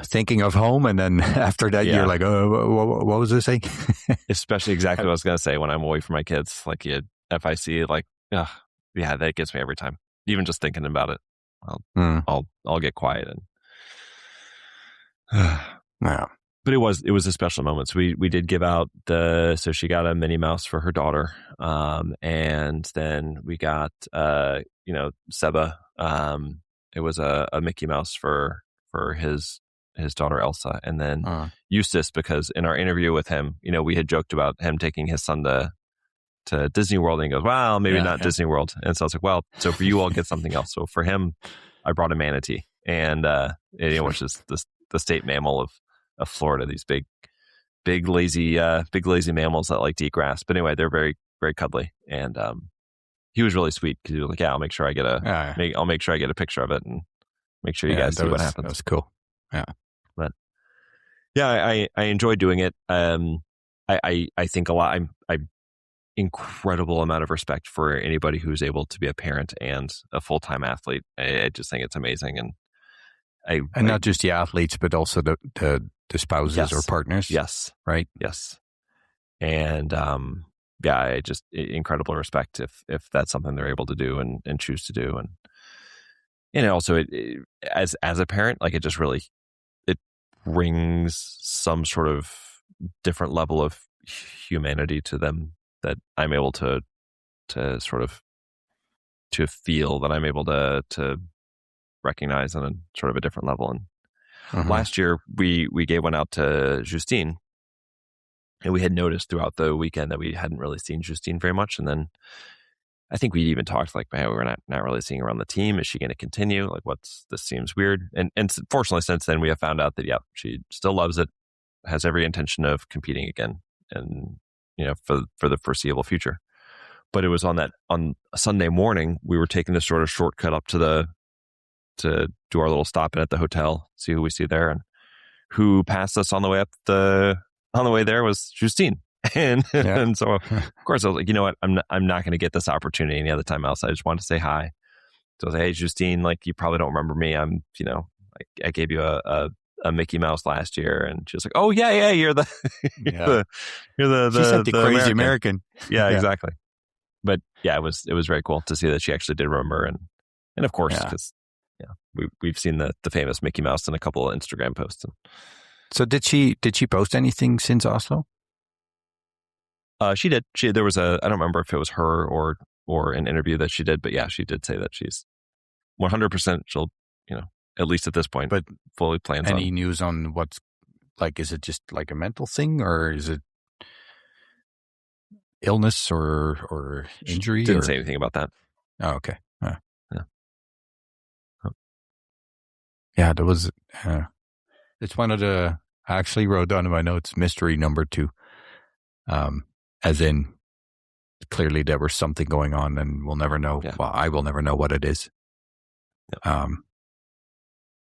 thinking of home, and then after that you're like, oh, what was this saying? Especially exactly what I was going to say, when I'm away from my kids, like if I see like, that gets me every time, even just thinking about it. I'll get quiet and yeah. but it was a special moment. So we did give out so she got a Minnie Mouse for her daughter. And then we got, Seba, it was a Mickey Mouse for his daughter Elsa. And then Eustace, because in our interview with him, we had joked about him taking his son to Disney World, and he goes, well, maybe not Disney World. And so I was like, well, so for you, I'll get something else. So for him, I brought a manatee, and which is the state mammal of Florida. These big lazy mammals that like to eat grass. But anyway, they're very, very cuddly, and he was really sweet because he was like, yeah, I'll make sure I get I'll make sure I get a picture of it and make sure you guys see what happens. That was cool. Yeah, but yeah, I enjoy doing it. I think a lot. I'm incredible amount of respect for anybody who's able to be a parent and a full-time athlete. I just think it's amazing, and not just the athletes, but also the spouses or partners. Yes, right. Yes, and I just incredible respect if that's something they're able to do and choose to do, and also as a parent, like it just really it brings some sort of different level of humanity to them that I'm able to sort of to feel, that I'm able to recognize on a sort of a different level. And last year we gave one out to Justine, and we had noticed throughout the weekend that we hadn't really seen Justine very much. And then I think we even talked like, man, we're not really seeing her on the team. Is she going to continue? Like, this seems weird. And fortunately, since then we have found out that she still loves it, has every intention of competing again, and for the foreseeable future. But it was on a Sunday morning, we were taking this sort of shortcut up to do our little stop in at the hotel, see who we see there, and who passed us on the way up on the way there was Justine. And so of course I was like, you know what, I'm not going to get this opportunity any other time else. I just wanted to say hi. So I was like, hey Justine, like you probably don't remember me. I'm I gave you a Mickey Mouse last year, and she was like, "Oh yeah, you're the you're the she said the crazy American." Yeah, exactly. But yeah, it was very cool to see that she actually did remember, and of course, because we've seen the famous Mickey Mouse in a couple of Instagram posts. So did she post anything since Oslo? She did. There was I don't remember if it was her or an interview that she did, but yeah, she did say that she's 100%. She'll at least at this point, but fully plans any news on what's like, is it just like a mental thing, or is it illness or injury? Didn't say anything about that. Oh, okay. Yeah, there was, it's one of the, I actually wrote down in my notes, mystery number 2, as in clearly there was something going on and we'll never know. Yeah. Well, I will never know what it is. Yep.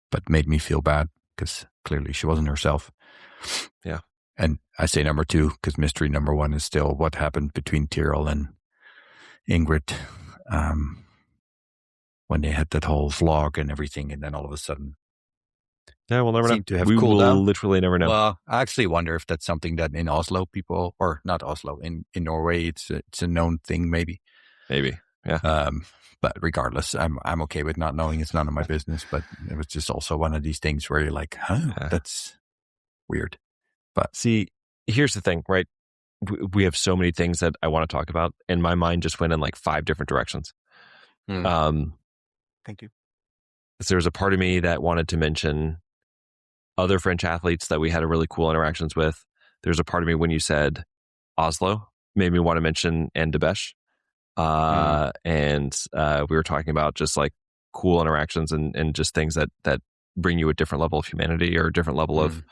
But made me feel bad because clearly she wasn't herself. Yeah. And I say number 2 because mystery number 1 is still what happened between Tiril and Ingrid when they had that whole vlog and everything, and then all of a sudden, yeah, we'll never know. We will literally never know. Well, I actually wonder if that's something that in Oslo people, or not Oslo, in Norway, it's a known thing, maybe. Yeah. But regardless, I'm okay with not knowing. It's none of my business. But it was just also one of these things where you're like, that's weird. But see, here's the thing, right? We have so many things that I want to talk about, and my mind just went in like 5 different directions. Thank you. So there was a part of me that wanted to mention other French athletes that we had a really cool interactions with. There's a part of me when you said Oslo made me want to mention Anne de Besche. And we were talking about just like cool interactions and just things that bring you a different level of humanity or a different level of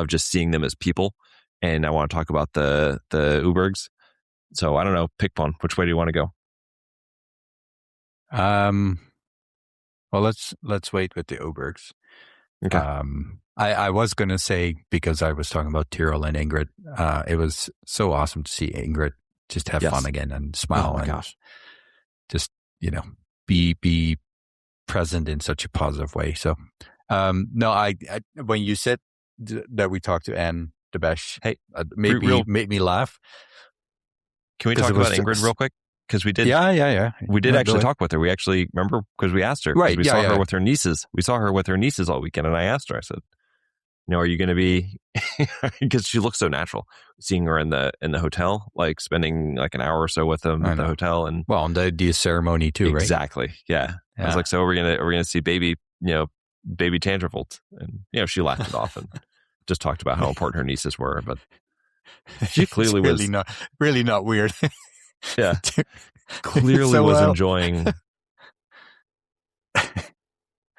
just seeing them as people. And I want to talk about the Oebergs. So I don't know, pick one. Which way do you want to go? Well, let's wait with the Oebergs. Okay. I was going to say, because I was talking about Tiril and Ingrid, it was so awesome to see Ingrid just have fun again and smile and just, be present in such a positive way. So, no, I when you said that we talked to Anne de Besche, made me laugh. Can we talk about Ingrid real quick? Because we did. Yeah. We did actually talk with her. We actually remember because we asked her. Right. We saw her with her nieces. We saw her with her nieces all weekend, and I asked her. I said, are you going to be, because she looks so natural, seeing her in the hotel, like spending like an hour or so with them at the hotel, and on the ceremony too, right? Exactly. Yeah. I was like, so we're gonna see baby Tandrevold, and she laughed it off and just talked about how important her nieces were, but she clearly was really not weird. Yeah, clearly was enjoying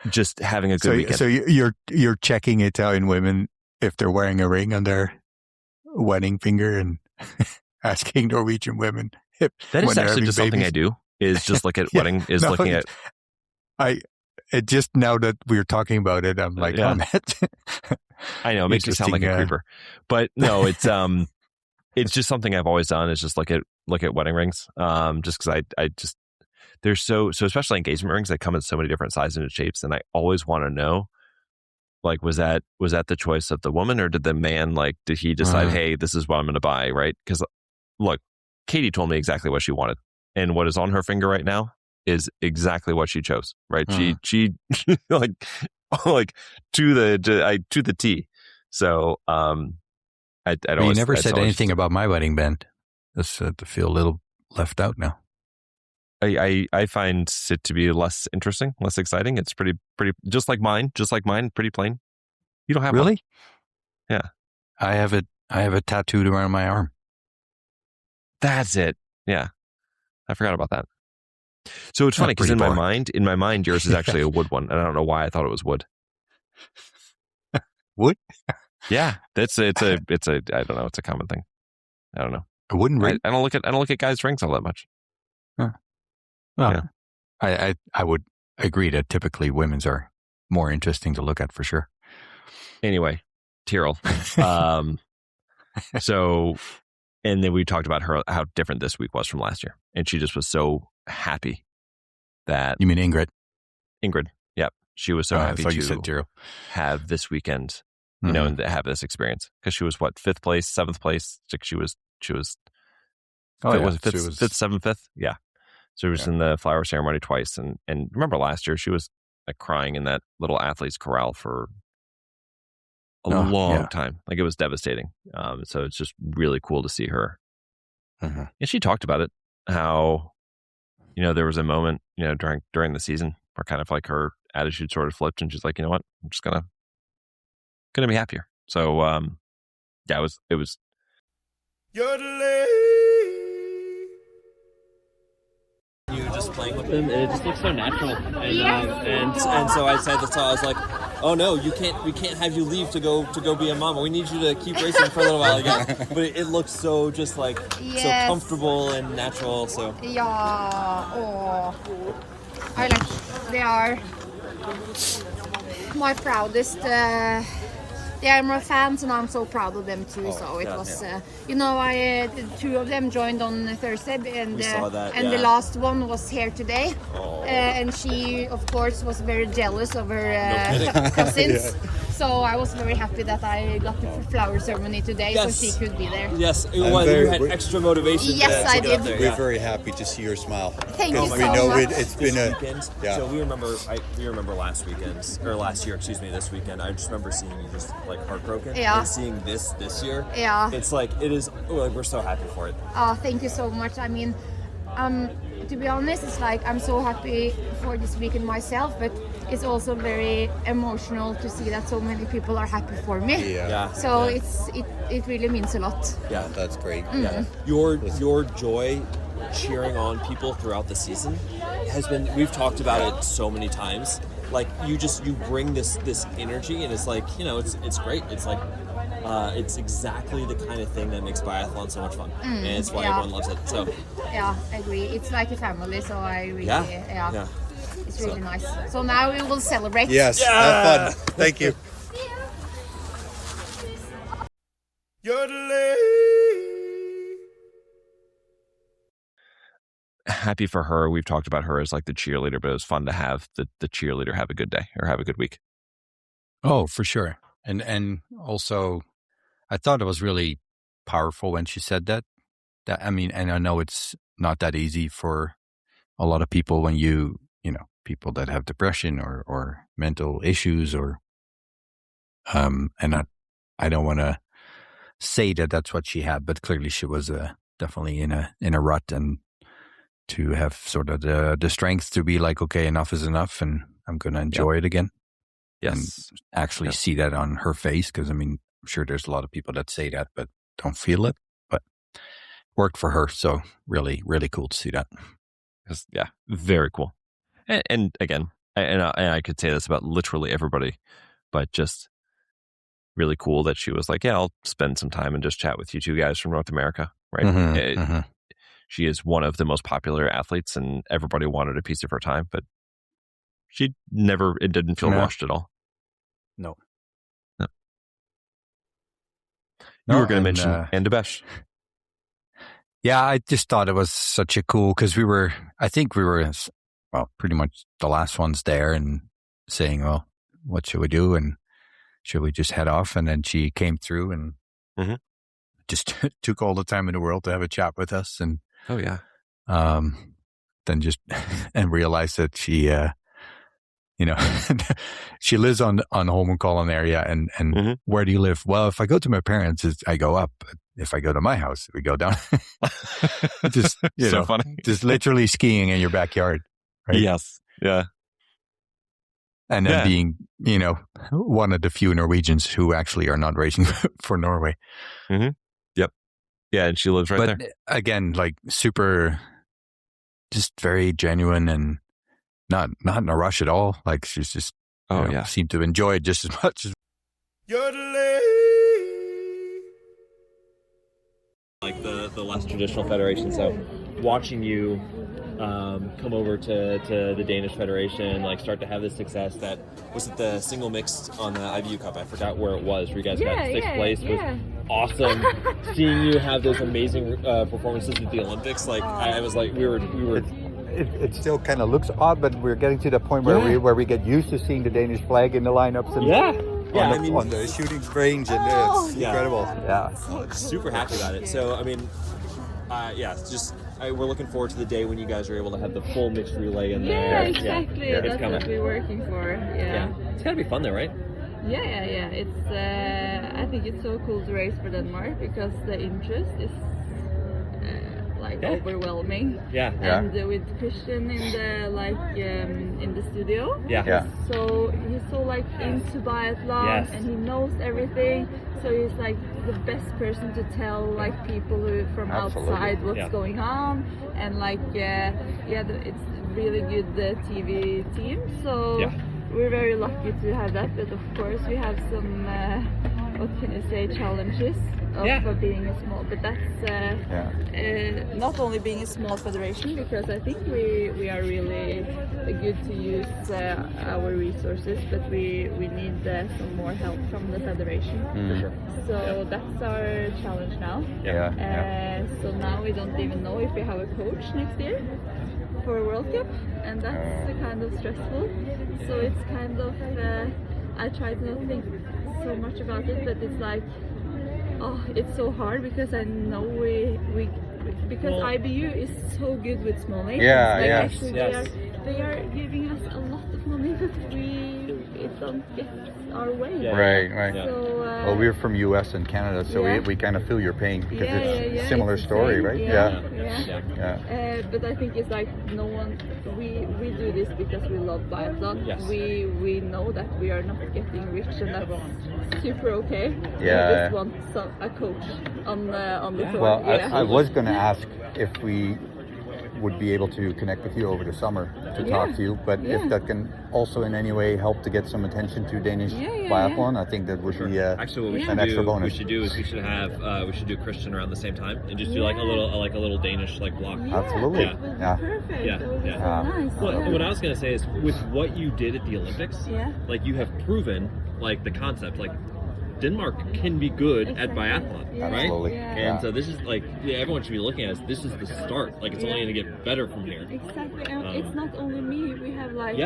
just having a good weekend. So you're checking Italian women if they're wearing a ring on their wedding finger and asking Norwegian women if that is actually just something I do. Is just look at wedding. Is looking at. It just now that we're talking about it, I'm like, oh, I know it makes me sound like a creeper, but no, it's just something I've always done. Is just look at wedding rings. Just because I just they're so especially engagement rings. They come in so many different sizes and shapes, and I always want to know, like, was that the choice of the woman, or did the man, like, did he decide, hey, this is what I'm going to buy, right? Because look, Katie told me exactly what she wanted, and what is on her finger right now is exactly what she chose, right? She like to the T. So you never said anything about my wedding band. Just to feel a little left out now. I find it to be less interesting, less exciting. It's pretty just like mine, pretty plain. You don't have really? One? Yeah, I have it tattooed around my arm. That's it. Yeah, I forgot about that. So it's funny because in my mind, yours is actually a wood one, and I don't know why I thought it was wood. Wood? Yeah, it's a I don't know. It's a common thing. I don't know. A wooden ring? I don't look at guys' rings all that much. Huh. Well, yeah. I would agree that typically women's are more interesting to look at for sure. Anyway, Tiril. So, and then we talked about how different this week was from last year, and she just was so happy that. You mean Ingrid? Ingrid, yep. She was so happy you said Tiril. Have this weekend, and have this experience, because she was what, 5th place, 7th place. She was. Oh, yeah. Was it 5th, 7th, 5th? Yeah. So she was in the flower ceremony twice, and remember last year she was like crying in that little athlete's corral for a long time. Like, it was devastating. So it's just really cool to see her. And she talked about it, how, there was a moment, during the season where kind of like her attitude sort of flipped, and she's like, you know what, I'm just gonna be happier. So, it was. You just playing with them, and it just looks so natural. And so I said this, I was like, oh no, we can't have you leave to go be a mama. We need you to keep racing for a little while again. But it looks so just like so comfortable and natural. So they are my proudest. They are my fans, and I'm so proud of them too. So it was, the 2 of them joined on Thursday, and the last one was here today. And she, of course, was very jealous of her cousins. So I was very happy that I got the flower ceremony today, so she could be there. Yes, you had extra motivation. Yes, I did. We're very happy to see your smile. Thank you so much. It's been a weekend. Yeah. So we remember last weekend, or last year, excuse me, this weekend. I just remember seeing you just like heartbroken. Yeah. And seeing this year. Yeah. It's like it is. We're so happy for it. Oh, thank you so much. I mean, to be honest, it's like I'm so happy for this weekend myself, but it's also very emotional to see that so many people are happy for me. Yeah. So it really means a lot. Yeah, that's great. Yeah. Your joy cheering on people throughout the season has been, we've talked about it so many times. Like, you bring this energy, and it's like, it's great. It's like it's exactly the kind of thing that makes biathlon so much fun, and it's why everyone loves it. So yeah, I agree. It's like a family, so I really it's really nice. So now we will celebrate. Yes, have fun. Thank you. Happy for her. We've talked about her as like the cheerleader, but it was fun to have the cheerleader have a good day or have a good week. Oh, for sure. And also, I thought it was really powerful when she said that. And I know it's not that easy for a lot of people when people that have depression or mental issues or And I don't want to say that that's what she had, but clearly she was definitely in a rut, and to have sort of the strength to be like, okay, enough is enough, and I'm going to enjoy it again. Yes. And actually see that on her face, because I mean, I'm sure there's a lot of people that say that but don't feel it, but worked for her. So really, really cool to see that. Yeah, very cool. And again, and I could say this about literally everybody, but just really cool that she was like, yeah, I'll spend some time and just chat with you two guys from North America, right? She is one of the most popular athletes, and everybody wanted a piece of her time, but it didn't feel rushed at all. No. You were going to mention Anne de Besche. Yeah, I just thought it was such a cool, because I think we were, well, pretty much the last ones there, and saying, well, what should we do? And should we just head off? And then she came through and just took all the time in the world to have a chat with us. And then just and realized that she, she lives on Holmenkollen area, and where do you live? Well, if I go to my parents, I go up. If I go to my house, we go down. Just so funny. Just literally skiing in your backyard, right? Yes, yeah. And then being, one of the few Norwegians who actually are not racing for Norway. Yep. Yeah, and she lives right there. But again, like super, just very genuine and not in a rush at all. Like she's just, seemed to enjoy it just as much as. Like the less traditional federation. So watching you come over to the Danish Federation, like start to have this success. That was it, the single mixed on the IBU Cup. I forgot where it was. Where you guys got sixth place. Was awesome. Seeing you have those amazing performances at the Olympics, like I was like, we were. It still kind of looks odd, but we're getting to the point where we get used to seeing the Danish flag in the lineups and on the shooting range, and it's incredible. Yeah, super happy about it. So I mean, we're looking forward to the day when you guys are able to have the full mixed relay in there. Yeah, exactly. That's what we're working for. Yeah. It's gotta be fun though, right? Yeah. It's I think it's so cool to race for Denmark because the interest is overwhelming. And with Christian in the studio. So he's so like into biathlon and he knows everything. So he's like the best person to tell like people who from outside what's going on, and it's really good TV team. So we're very lucky to have that. But of course we have some what can you say, challenges of being a small, but that's not only being a small federation, because I think we are really good to use our resources, but we need some more help from the federation. For sure. So that's our challenge now. So now we don't even know if we have a coach next year for a World Cup, and that's kind of stressful. So it's kind of I try to not think so much about it, but it's like, it's so hard because I know because IBU is so good with small nations. Actually they are giving us a lot of money, but it don't get our way. Right. So, well, we're from US and Canada, so we kind of feel your pain because it's a similar story, right? But I think it's like no one. We do this because we love biathlon. We know that we are not getting rich, and that's super okay. We just want a coach on the tour. Well, I was going to ask if we would be able to connect with you over the summer to talk to you, but if that can also in any way help to get some attention to Danish biathlon, I think that would be actually what we should an extra bonus. We should do is we should do Christian around the same time and just do like a little Danish like block. Absolutely. Perfect. Nice. Well, what I was gonna say is with what you did at the Olympics, like you have proven like the concept, like Denmark can be good at biathlon, right? Absolutely. And so this is like, everyone should be looking at this is the start. Like it's only going to get better from here. Exactly. And it's not only me. We have like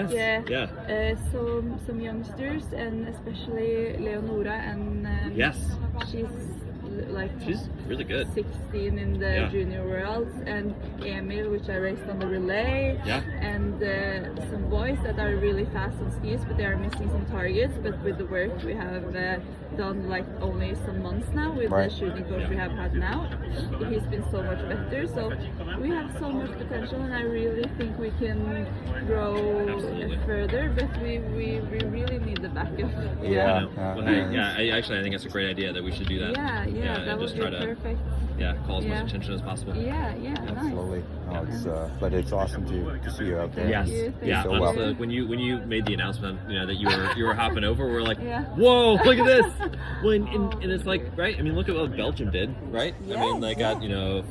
some youngsters, and especially Leonora, and she's like she's really good. 16 in the junior worlds, and Emil, which I raced on the relay, and some boys that are really fast on skis, but they are missing some targets. But with the work we have done, like only some months now with the shooting coach we have had now, he's been so much better. So we have so much potential, and I really think we can grow further. But we really need the backup. I think that's a great idea that we should do that. That would be perfect. Call as much attention as possible. Absolutely. No, but it's awesome to see you out there. So honestly, when you made the announcement, that you were hopping over, we're like, whoa, look at this. And it's like, right? I mean, look at what Belgium did, right? I mean, they got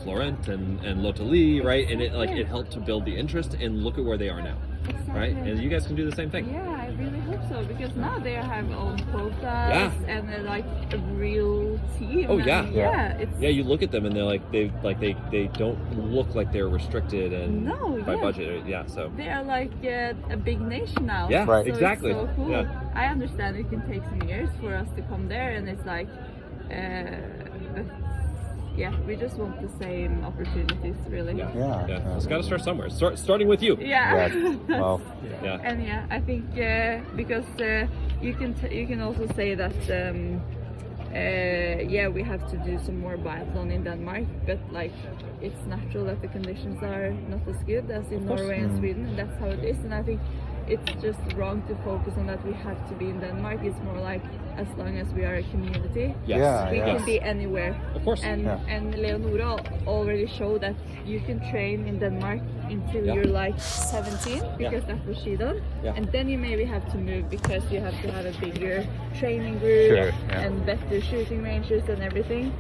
Florent and Lottelie, right? And it helped to build the interest. And look at where they are now. Exactly. Right? And you guys can do the same thing. Yeah, I really hope so, because now they have own quotas and they're like a real team. Oh it's you look at them and they're like they don't look like they're restricted and by budget. So they are like a big nation now. Yeah, so exactly. It's so cool. Yeah. I understand it can take some years for us to come there, and it's like but we just want the same opportunities, really. It's got to start somewhere. Starting with you. Well, And I think because you can also say that we have to do some more biathlon in Denmark, but like it's natural that the conditions are not as good as in Norway and Sweden, and that's how it is. And I think it's just wrong to focus on that we have to be in Denmark. It's more like, as long as we are a community, we can be anywhere. Of course. And Leonora already showed that you can train in Denmark until you're like 17, because that's what she done. And then you maybe have to move, because you have to have a bigger training group and better shooting ranges and everything.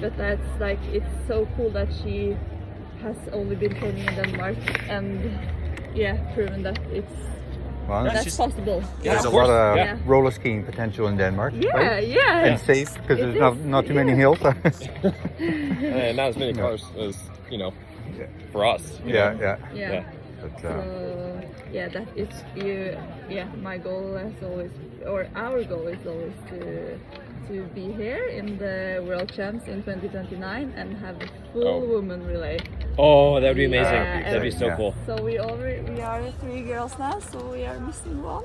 But that's like, it's so cool that she has only been training in Denmark and proven that that's possible. There's a lot of roller skiing potential in Denmark. And safe, because there's not too many hills. And not as many cars as, for us. But, that it's my goal is always, or our goal is always to be here in the World Champs in 2029 and have a full woman relay. Oh, that would be amazing. That'd be so cool. So we are 3 girls now, so we are missing one.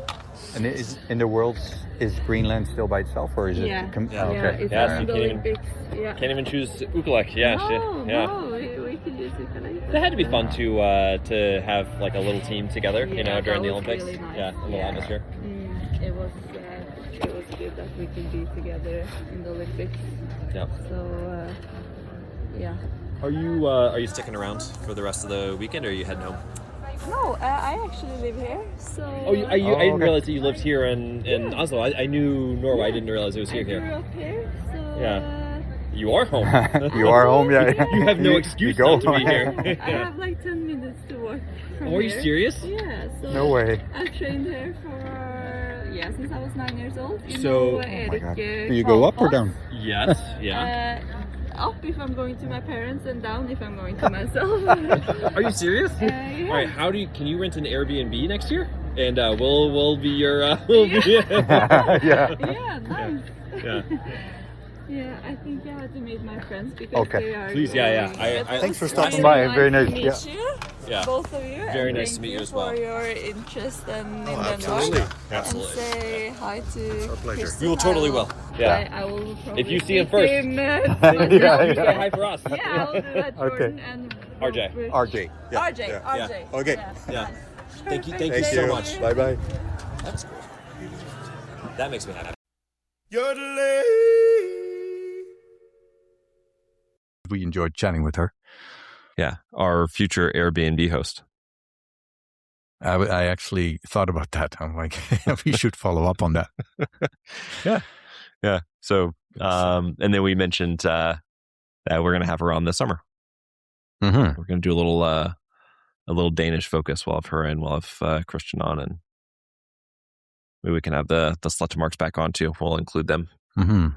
And in the Worlds, is Greenland still by itself, or is it? It's you can't even choose Ukaleq. No, we can use Ukaleq. That had to be fun to have like a little team together, during the Olympics. Really nice. A little atmosphere. It was good that we could be together in the Olympics. So Are you sticking around for the rest of the weekend, or are you heading home? No, I actually live here. So. I didn't realize that you lived here in Oslo. I knew Norway. I didn't realize it was here. I grew up here, so. You are home. You are home, You have no excuse not to be here. I have like 10 minutes to walk from are you here. serious? Yeah. So no way. I've trained here for since I was 9 years old. God. Do you go up or down? Yes. Up if I'm going to my parents, and down if I'm going to myself. Are you serious? Yeah. All right. Can you rent an Airbnb next year? And we'll be your. Nice. I think I have to meet my friends, because they are. Please, Thanks for stopping by. Very nice to meet you. Both of you. Very nice to meet you as well. For your interest in Denmark. Absolutely. And say hi to Kristen. We will totally will. I will if you see him first. Say hi for us. I'll do that, Jordan and RJ. RJ. RJ. Okay. Thank you so much. Bye-bye. That's cool. That makes me happy. We enjoyed chatting with her. Yeah, our future Airbnb host. I actually thought about that. I'm like, we should follow up on that. Yeah. So, and then we mentioned that we're going to have her on this summer. Mm-hmm. We're going to do a little Danish focus. We'll have her in. We'll have Christian on, and maybe we can have the Sluttermarks back on too. We'll include them. Mm-hmm.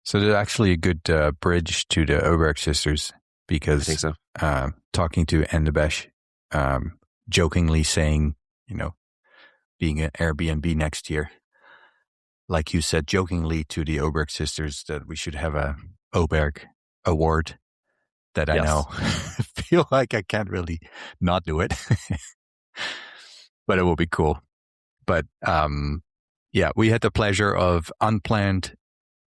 So there's actually a good bridge to the Oeberg sisters, because I think so. Talking to Anne de Besche, jokingly saying, being an Airbnb next year. like you said jokingly to the Oeberg sisters, that we should have a Oeberg award. That I now feel like I can't really not do it, but it will be cool. But we had the pleasure of unplanned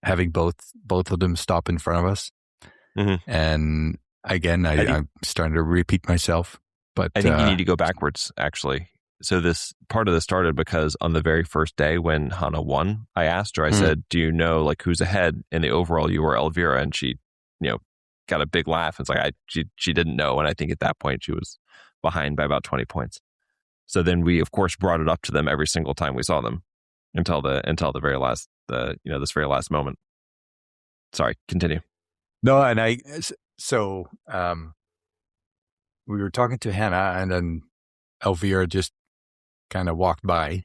having both of them stop in front of us. Mm-hmm. And again, I'm starting to repeat myself. But I think you need to go backwards, actually. So this part of this started because on the very first day when Hanna won, I asked her, I said, do you know like who's ahead in the overall? You or Elvira? And she, got a big laugh. It's like she didn't know, and I think at that point she was behind by about 20 points. So then we of course brought it up to them every single time we saw them until the very last this very last moment. Sorry, continue. No, and we were talking to Hanna, and then Elvira just kind of walked by.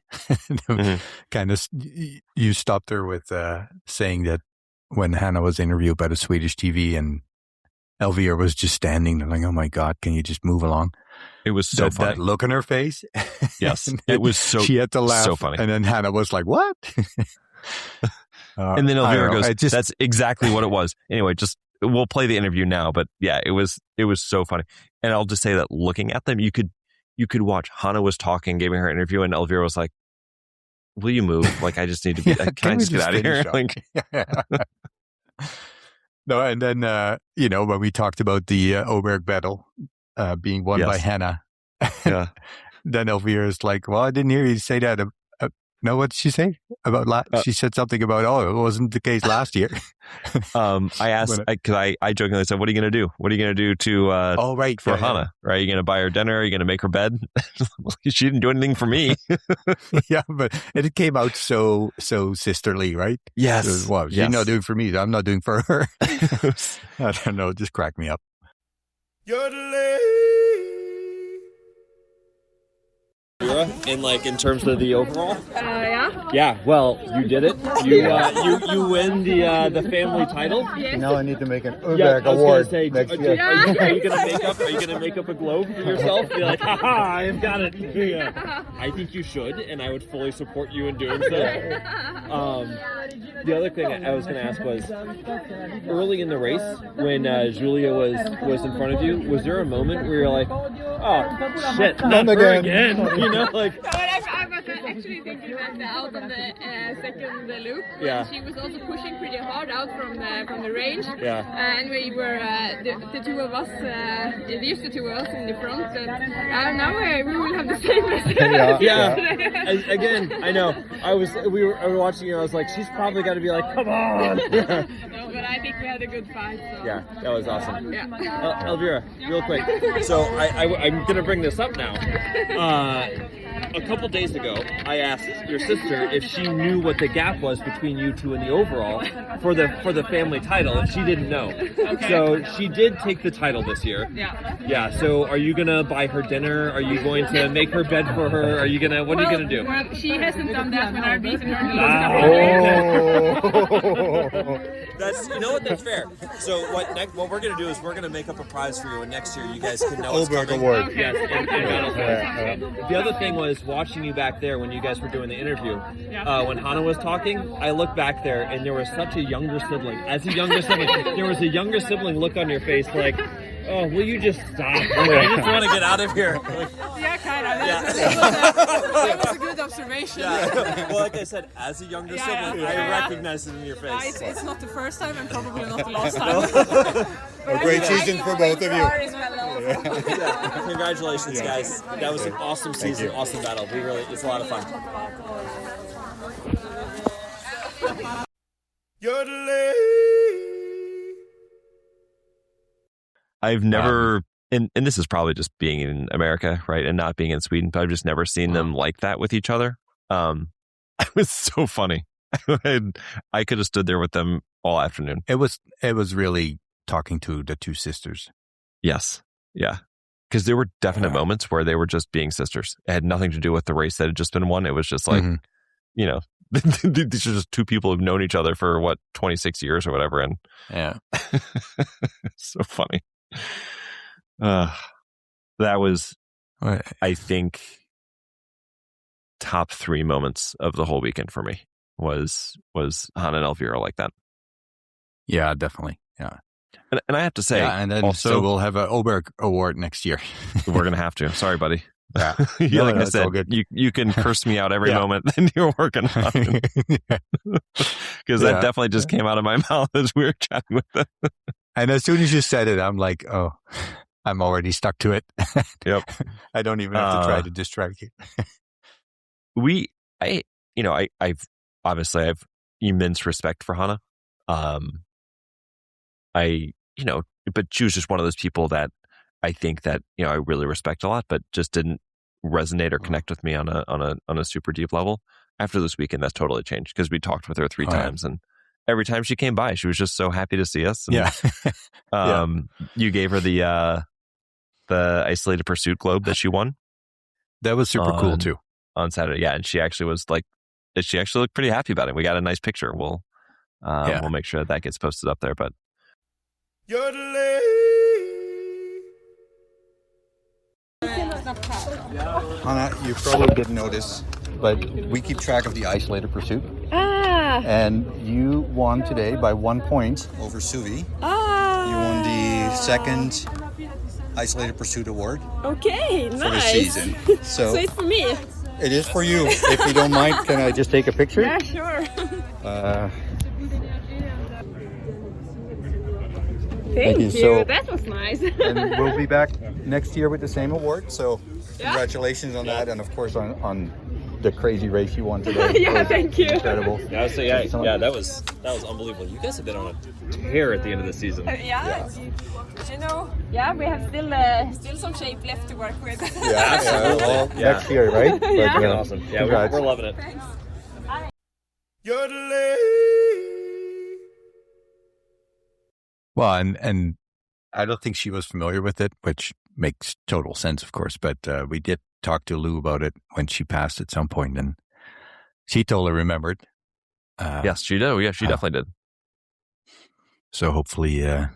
Kind of, you stopped her with saying that when Hanna was interviewed by the Swedish TV, and Elvira was just standing there like, oh my God, can you just move along? It was so funny. That look on her face. Yes, it was so. She had to laugh. So funny. And then Hanna was like, what? And then Elvira goes, that's exactly what it was. Anyway, we'll play the interview now, but yeah, it was so funny. And I'll just say that looking at them, you could watch. Hanna was talking, giving her interview, and Elvira was like, will you move? Like, I just need to be, can I just get out of here? Like, no, and then, when we talked about the Oeberg battle being won by Hanna, then Elvira's like, well, I didn't hear you say that. No, what did she say? She said something about, it wasn't the case last year. I asked, because I jokingly said, what are you going to do? What are you going to do for Hanna? Right? Are you going to buy her dinner? Are you going to make her bed? She didn't do anything for me. Yeah, but it came out so sisterly, right? Yes. She's not doing for me. I'm not doing for her. I don't know. It just cracked me up. In terms of the overall? Yeah, well, you did it. You win the family title. Yes. Now I need to make an Oeberg award next year. Are you gonna make up a globe for yourself? Be like, haha, I've got it. Yeah. I think you should, and I would fully support you in doing so. The other thing I was gonna ask was, early in the race, when Julia was in front of you, was there a moment where you're like, oh shit, not her again? Like. I was actually thinking that out on the second loop, she was also pushing pretty hard out from the range. And we were the two of us, these the two of us in the front. Now we will have the same. Again, I know. We were watching her. I was like, she's probably got to be like, come on. No, but I think we had a good fight. So. Yeah, that was awesome. Yeah. Elvira, real quick. So I'm gonna bring this up now. A couple days ago, I asked your sister if she knew what the gap was between you two in the overall for the family title, and she didn't know. Okay. So she did take the title this year. Yeah. So are you gonna buy her dinner? Are you going to make her bed for her? What are you gonna do? Well, she hasn't done that when I've beaten her the last couple of days. That's fair. So what we're gonna do is we're gonna make up a prize for you, and next year you guys can know what's Oeberg coming. award. Okay. Yes, and the other thing was watching you back there when you guys were doing the interview. When Hanna was talking, I looked back there, and there was such a younger sibling. As a younger sibling, there was a younger sibling look on your face, like, oh, will you just stop? Like, I just want to get out of here. Like, Kind of. That was a good observation. Well, like I said, as a younger sibling, I recognize it in your face. It's not the first time and probably not the last time. A great season for both of you. Congratulations, guys. That was an awesome season, awesome battle. It's a lot of fun. I've never, and this is probably just being in America, right, and not being in Sweden, but I've just never seen them like that with each other. It was so funny. I could have stood there with them all afternoon. It was really talking to the two sisters. Yes. Yeah. Because there were definite moments where they were just being sisters. It had nothing to do with the race that had just been won. It was just like, these are just two people who've known each other for 26 years or whatever. And so funny. That was, I think, top 3 moments of the whole weekend for me. was Hanna and Elvira like that. Yeah, definitely. Yeah. And I have to say, and then also, so we'll have an Oeberg Award next year. We're going to have to. Sorry, buddy. Yeah. Like I said, you can curse me out every moment that you're working on it. Because that definitely just came out of my mouth as we were chatting with them. And as soon as you said it, I'm like, oh, I'm already stuck to it. Yep. I don't even have to try to distract you. I've obviously immense respect for Hanna. But she was just one of those people that I think that, I really respect a lot, but just didn't resonate or connect with me on a super deep level. After this weekend, that's totally changed because we talked with her 3 times, and every time she came by, she was just so happy to see us. And, you gave her the isolated pursuit globe that she won. That was super cool too on Saturday. Yeah, and she actually looked pretty happy about it. We got a nice picture. We'll make sure that gets posted up there. But Hanna, you probably didn't notice, but we keep track of the isolated pursuit. And you won today by 1 point over Suvi. You won the second isolated pursuit award. Okay, nice. For the season. So it's for me. It is for you. If you don't mind, can I just take a picture? Yeah, sure. Thank you. So, that was nice. And we'll be back next year with the same award. So congratulations on that, and of course on the crazy race you won today. Yeah, thank you. Incredible. Yeah, that was unbelievable. You guys have been on a tear at the end of the season. We have still some shape left to work with. Next year, right? Yeah. But, Awesome. Yeah, we're loving it. Thanks. Well, and I don't think she was familiar with it, which makes total sense, of course. But we did talk to Lou about it when she passed at some point, and she totally remembered. Yes, she did. Yeah, she definitely did. So hopefully a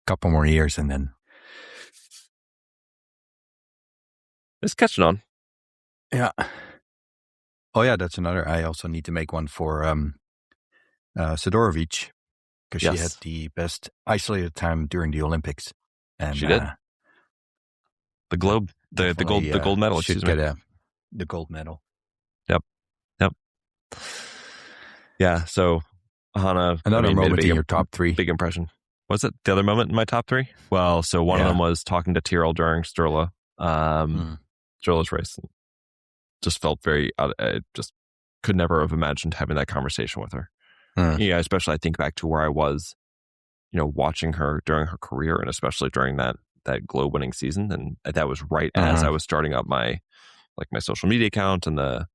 couple more years, and then it's catching on. Yeah. Oh yeah, that's another. I also need to make one for Sidorovic, because she had the best isolated time during the Olympics, and she did. The globe, the gold medal. Should get the gold medal. Yep. Yeah. So Hanna, another moment in your top 3. Big impression. Was it the other moment in my top 3? Well, so one of them was talking to Tiril during Sturla, Sturla's race. Just felt very. Just could never have imagined having that conversation with her. Yeah, especially I think back to where I was, watching her during her career, and especially during that globe winning season, and that was right as I was starting up my social media account and the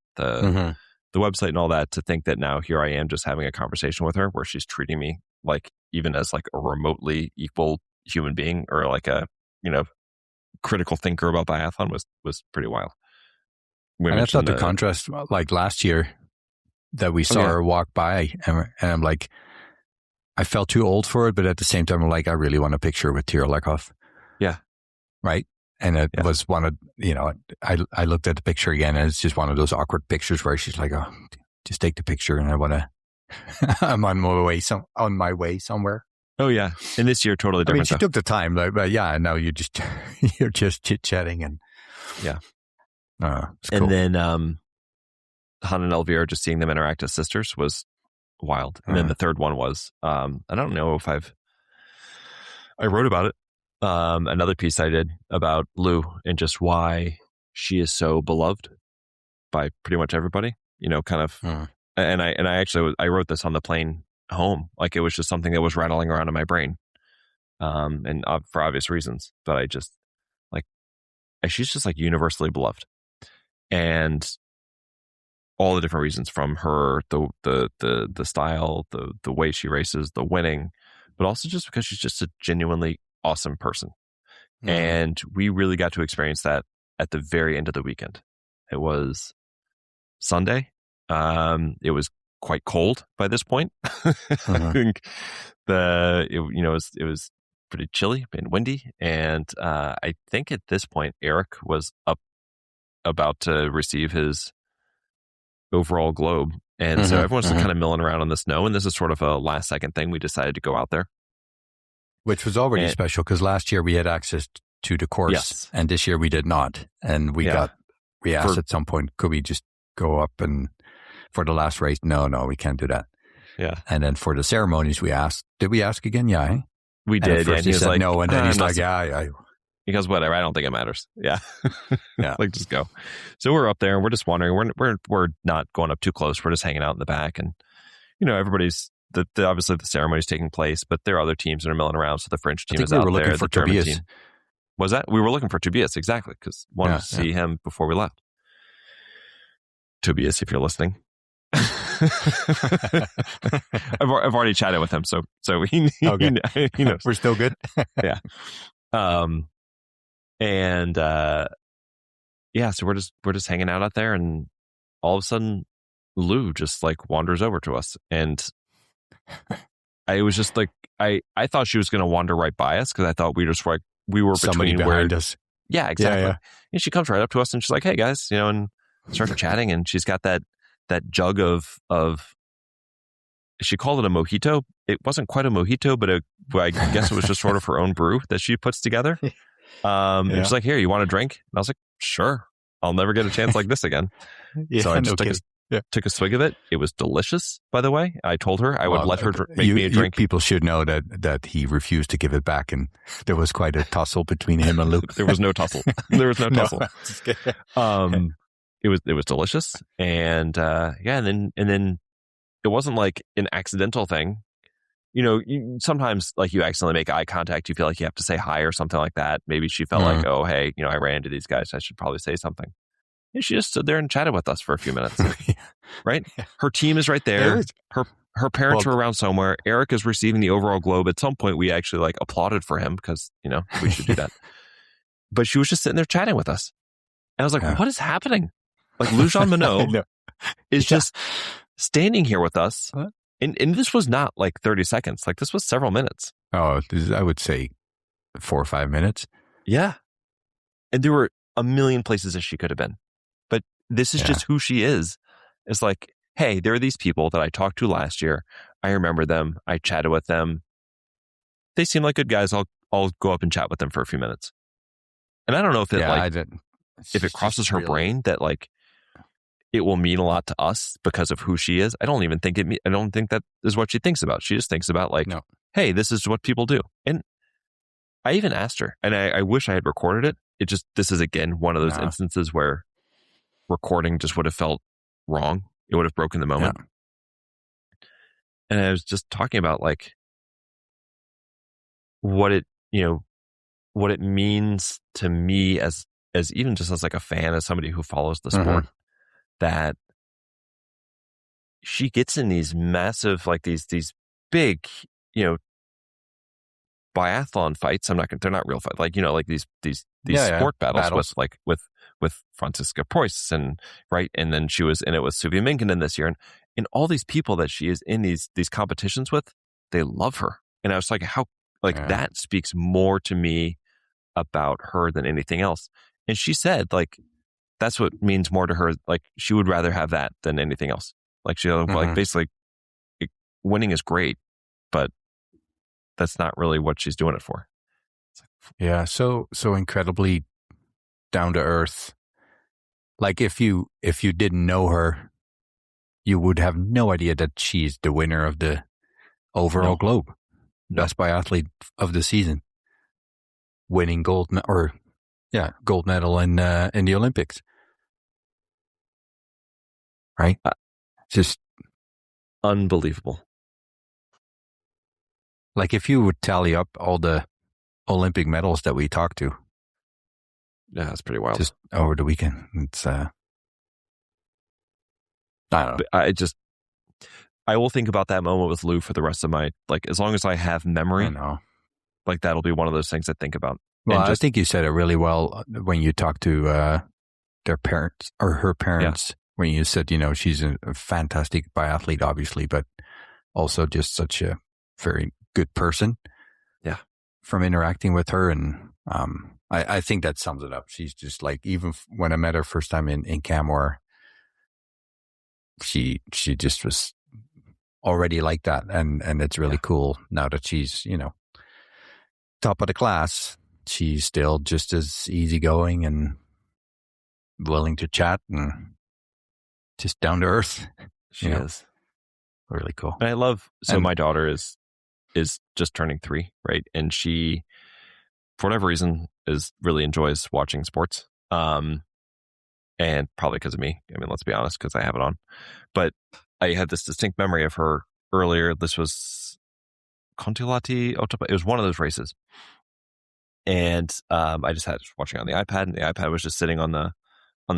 website and all that. To think that now here I am just having a conversation with her where she's treating me even as a remotely equal human being, or a critical thinker about biathlon was pretty wild. And I thought the contrast, last year, that we saw her walk by, and I'm like, I felt too old for it, but at the same time, I'm like, I really want a picture with Tiril Eckhoff. Yeah. Right? And it was one of, I looked at the picture again, and it's just one of those awkward pictures where she's like, oh, just take the picture, and I want to, I'm on my way somewhere. Oh yeah. And this year, totally different. I mean, she took the time, but and now you're just chit-chatting, and yeah. It's and cool. then Hanna and Elvira, just seeing them interact as sisters was wild. And then the third one was, I don't know if I wrote about it. Another piece I did about Lou and just why she is so beloved by pretty much everybody, and I actually, I wrote this on the plane home. It was just something that was rattling around in my brain. And for obvious reasons, but I just she's just universally beloved, and all the different reasons, from her, the style, the way she races, the winning, but also just because she's just a genuinely awesome person. And we really got to experience that at the very end of the weekend. It was Sunday. It was quite cold by this point. I think it was pretty chilly and windy, and I think at this point Eric was about to receive his overall globe, And so everyone's kind of milling around on the snow. And this is sort of a last second thing. We decided to go out there. Which was already special because last year we had access to the course and this year we did not. And we asked at some point, could we just go up and for the last race? No, we can't do that. Yeah. And then for the ceremonies we asked, did we ask again? Yeah. We did. And he said no. And then he's like, He goes, whatever. I don't think it matters. Yeah. Yeah. Like, just go. So we're up there and we're just wandering. We're not going up too close. We're just hanging out in the back. And, everybody's, obviously the ceremony's taking place, but there are other teams that are milling around. So the French team is out there. Looking for German team. Was that? We were looking for Tobias, exactly, because wanted to see him before we left. Tobias, if you're listening. I've already chatted with him, so he knows. We're still good. Yeah. So we're just hanging out there, and all of a sudden Lou just like wanders over to us, and I was just like I thought she was going to wander right by us because I thought we were somebody between behind us. Yeah, exactly. Yeah. And she comes right up to us and she's like, "Hey guys," and started chatting, and she's got that jug of she called it a mojito. It wasn't quite a mojito, but I guess it was just sort of her own brew that she puts together. And she's like, "Here, you want a drink?" And I was like, "Sure. I'll never get a chance like this again." So I just took a swig of it. It was delicious, by the way. I told her I would let her make me a drink. People should know that he refused to give it back, and there was quite a tussle between him and Luke. There was no tussle. There was no tussle. It was delicious, and and then it wasn't like an accidental thing. Sometimes like you accidentally make eye contact, you feel like you have to say hi or something like that. Maybe she felt like, oh, hey, I ran into these guys, I should probably say something. And she just stood there and chatted with us for a few minutes. Right? Her team is right there. Her parents were around somewhere. Eric is receiving the overall globe. At some point, we actually like applauded for him because, we should do that. But she was just sitting there chatting with us. And I was like, what is happening? Like Lou Jeanmonnot is just standing here with us. And this was not like 30 seconds. Like this was several minutes. Oh, I would say 4 or 5 minutes. Yeah. And there were a million places that she could have been. But this is just who she is. It's like, hey, there are these people that I talked to last year. I remember them. I chatted with them. They seem like good guys. I'll go up and chat with them for a few minutes. And I don't know if it crosses her brain that like it will mean a lot to us because of who she is. I don't think that is what she thinks about. She just thinks about like, hey, this is what people do. And I even asked her, and I wish I had recorded it. This is again one of those instances where recording just would have felt wrong. It would have broken the moment. Yeah. And I was just talking about like what it means to me as even just as like a fan, as somebody who follows the sport, that she gets in these massive, like these big, biathlon fights. They're not real fights. Like, like these sport battles with Franziska Preuss and right. And then she was in it with Suvia Minkinen this year, and all these people that she is in these competitions with, they love her. And I was like, that speaks more to me about her than anything else. And she said, like, that's what means more to her. Like, she would rather have that than anything else. Like, she like basically winning is great, but that's not really what she's doing it for. Yeah, so incredibly down to earth. Like if you didn't know her, you would have no idea that she's the winner of the overall globe, best biathlete of the season, winning gold medal in the Olympics. Right? Just unbelievable. Like if you would tally up all the Olympic medals that we talked to. Yeah, it's pretty wild. Just over the weekend. It's I don't know. I will think about that moment with Lou for the rest of my, like, as long as I have memory. I know. Like that'll be one of those things I think about. Well, I think you said it really well when you talked to their parents or her parents, when you said, she's a fantastic biathlete, obviously, but also just such a very good person. Yeah. From interacting with her. And I think that sums it up. She's just like, even when I met her first time in Camor, she just was already like that, and it's really cool now that she's top of the class. She's still just as easygoing and willing to chat and just down to earth. She is really cool. And I love. So my daughter is just turning 3, right? And she, for whatever reason, really enjoys watching sports. And probably because of me. I mean, let's be honest, because I have it on. But I had this distinct memory of her earlier. This was Kontiolahti Otapa. It was one of those races. And I just had watching on the iPad, and the iPad was just sitting on the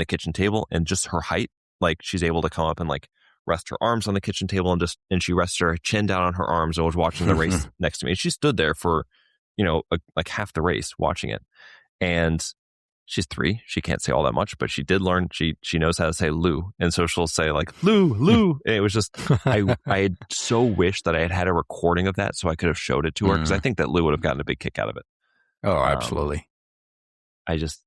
kitchen table, and just her height, like she's able to come up and like rest her arms on the kitchen table, and she rests her chin down on her arms and was watching the race next to me. And she stood there for, like half the race watching it. And she's 3. She can't say all that much, but she did learn. She knows how to say Lou. And so she'll say like, Lou. And it was just, I had so wished that I had a recording of that so I could have showed it to her, because I think that Lou would have gotten a big kick out of it. Oh, absolutely. I just...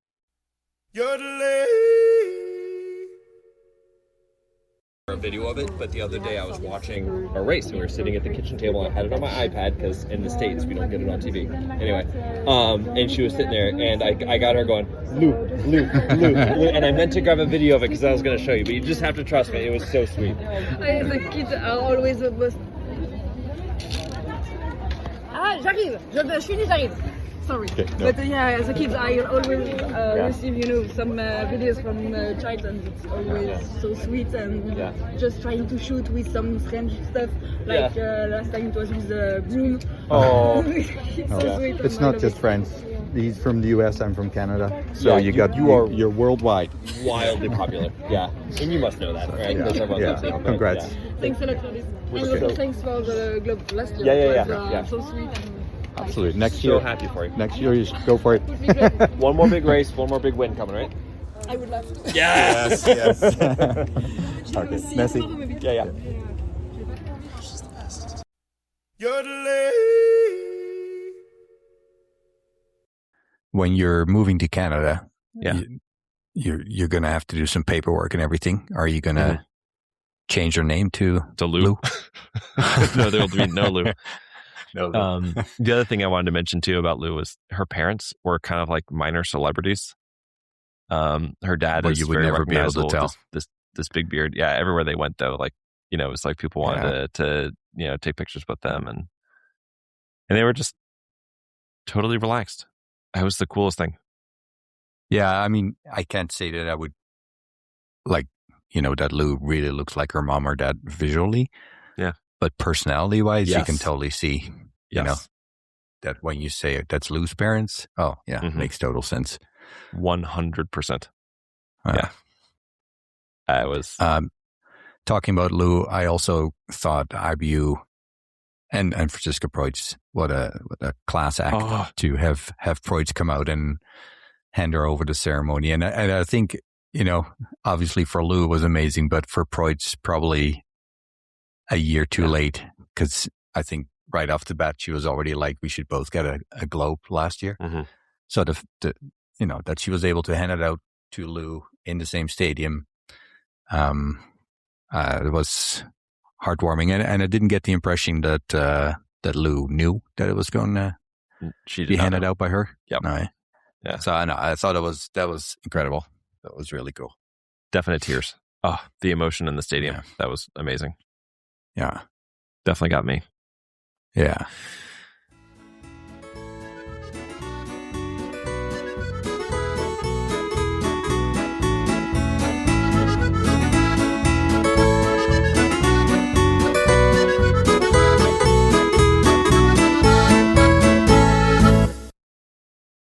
a video of it, but the other day I was watching a race and we were sitting at the kitchen table, and I had it on my iPad because in the States we don't get it on TV. Anyway, and she was sitting there, and I got her going, Lou, and I meant to grab a video of it because I was going to show you, but you just have to trust me, it was so sweet. As a kid, I always was... j'arrive. Sorry. Okay, no. But as a kid, I always receive, some videos from child, and it's always so sweet, and just trying to shoot with some French stuff, like last time it was with the broom. Oh, it's so sweet. It's not just friends. He's from the US, I'm from Canada. So you're worldwide. Wildly popular. Yeah. And you must know that, right? Yeah. Congrats. Thanks a lot for this. And also thanks for the globe last year. It was so sweet. Absolutely. Next year, so happy for you. Next year, you should go for it. One more big race, one more big win coming, right? I would love to. Yes. Okay. Merci. Yeah. When you're moving to Canada, you're going to have to do some paperwork and everything. Are you going to change your name to Lou? No, there will be no Lou. The other thing I wanted to mention too about Lou was her parents were kind of like minor celebrities. Her dad is you would very never be able to tell. This big beard. Yeah, everywhere they went though, like it was like people wanted to take pictures with them, and they were just totally relaxed. That was the coolest thing. Yeah, I mean, I can't say that I would like that Lou really looks like her mom or dad visually. Yeah. But personality-wise, you can totally see, that when you say that's Lou's parents, makes total sense. 100%. Yeah. I was... talking about Lou, I also thought IBU and Franziska Preutz, what a class act to have Preutz come out and hand her over the ceremony. And I think, obviously for Lou it was amazing, but for Preutz probably a year too late, because I think right off the bat she was already like, we should both get a globe last year. So that she was able to hand it out to Lou in the same stadium, it was heartwarming, and I didn't get the impression that Lou knew that it was going to be handed out by her. Yep. No. Yeah. So I thought that was incredible. That was really cool. Definite tears. Oh, the emotion in the stadium. That was amazing. Yeah. Definitely got me. Yeah.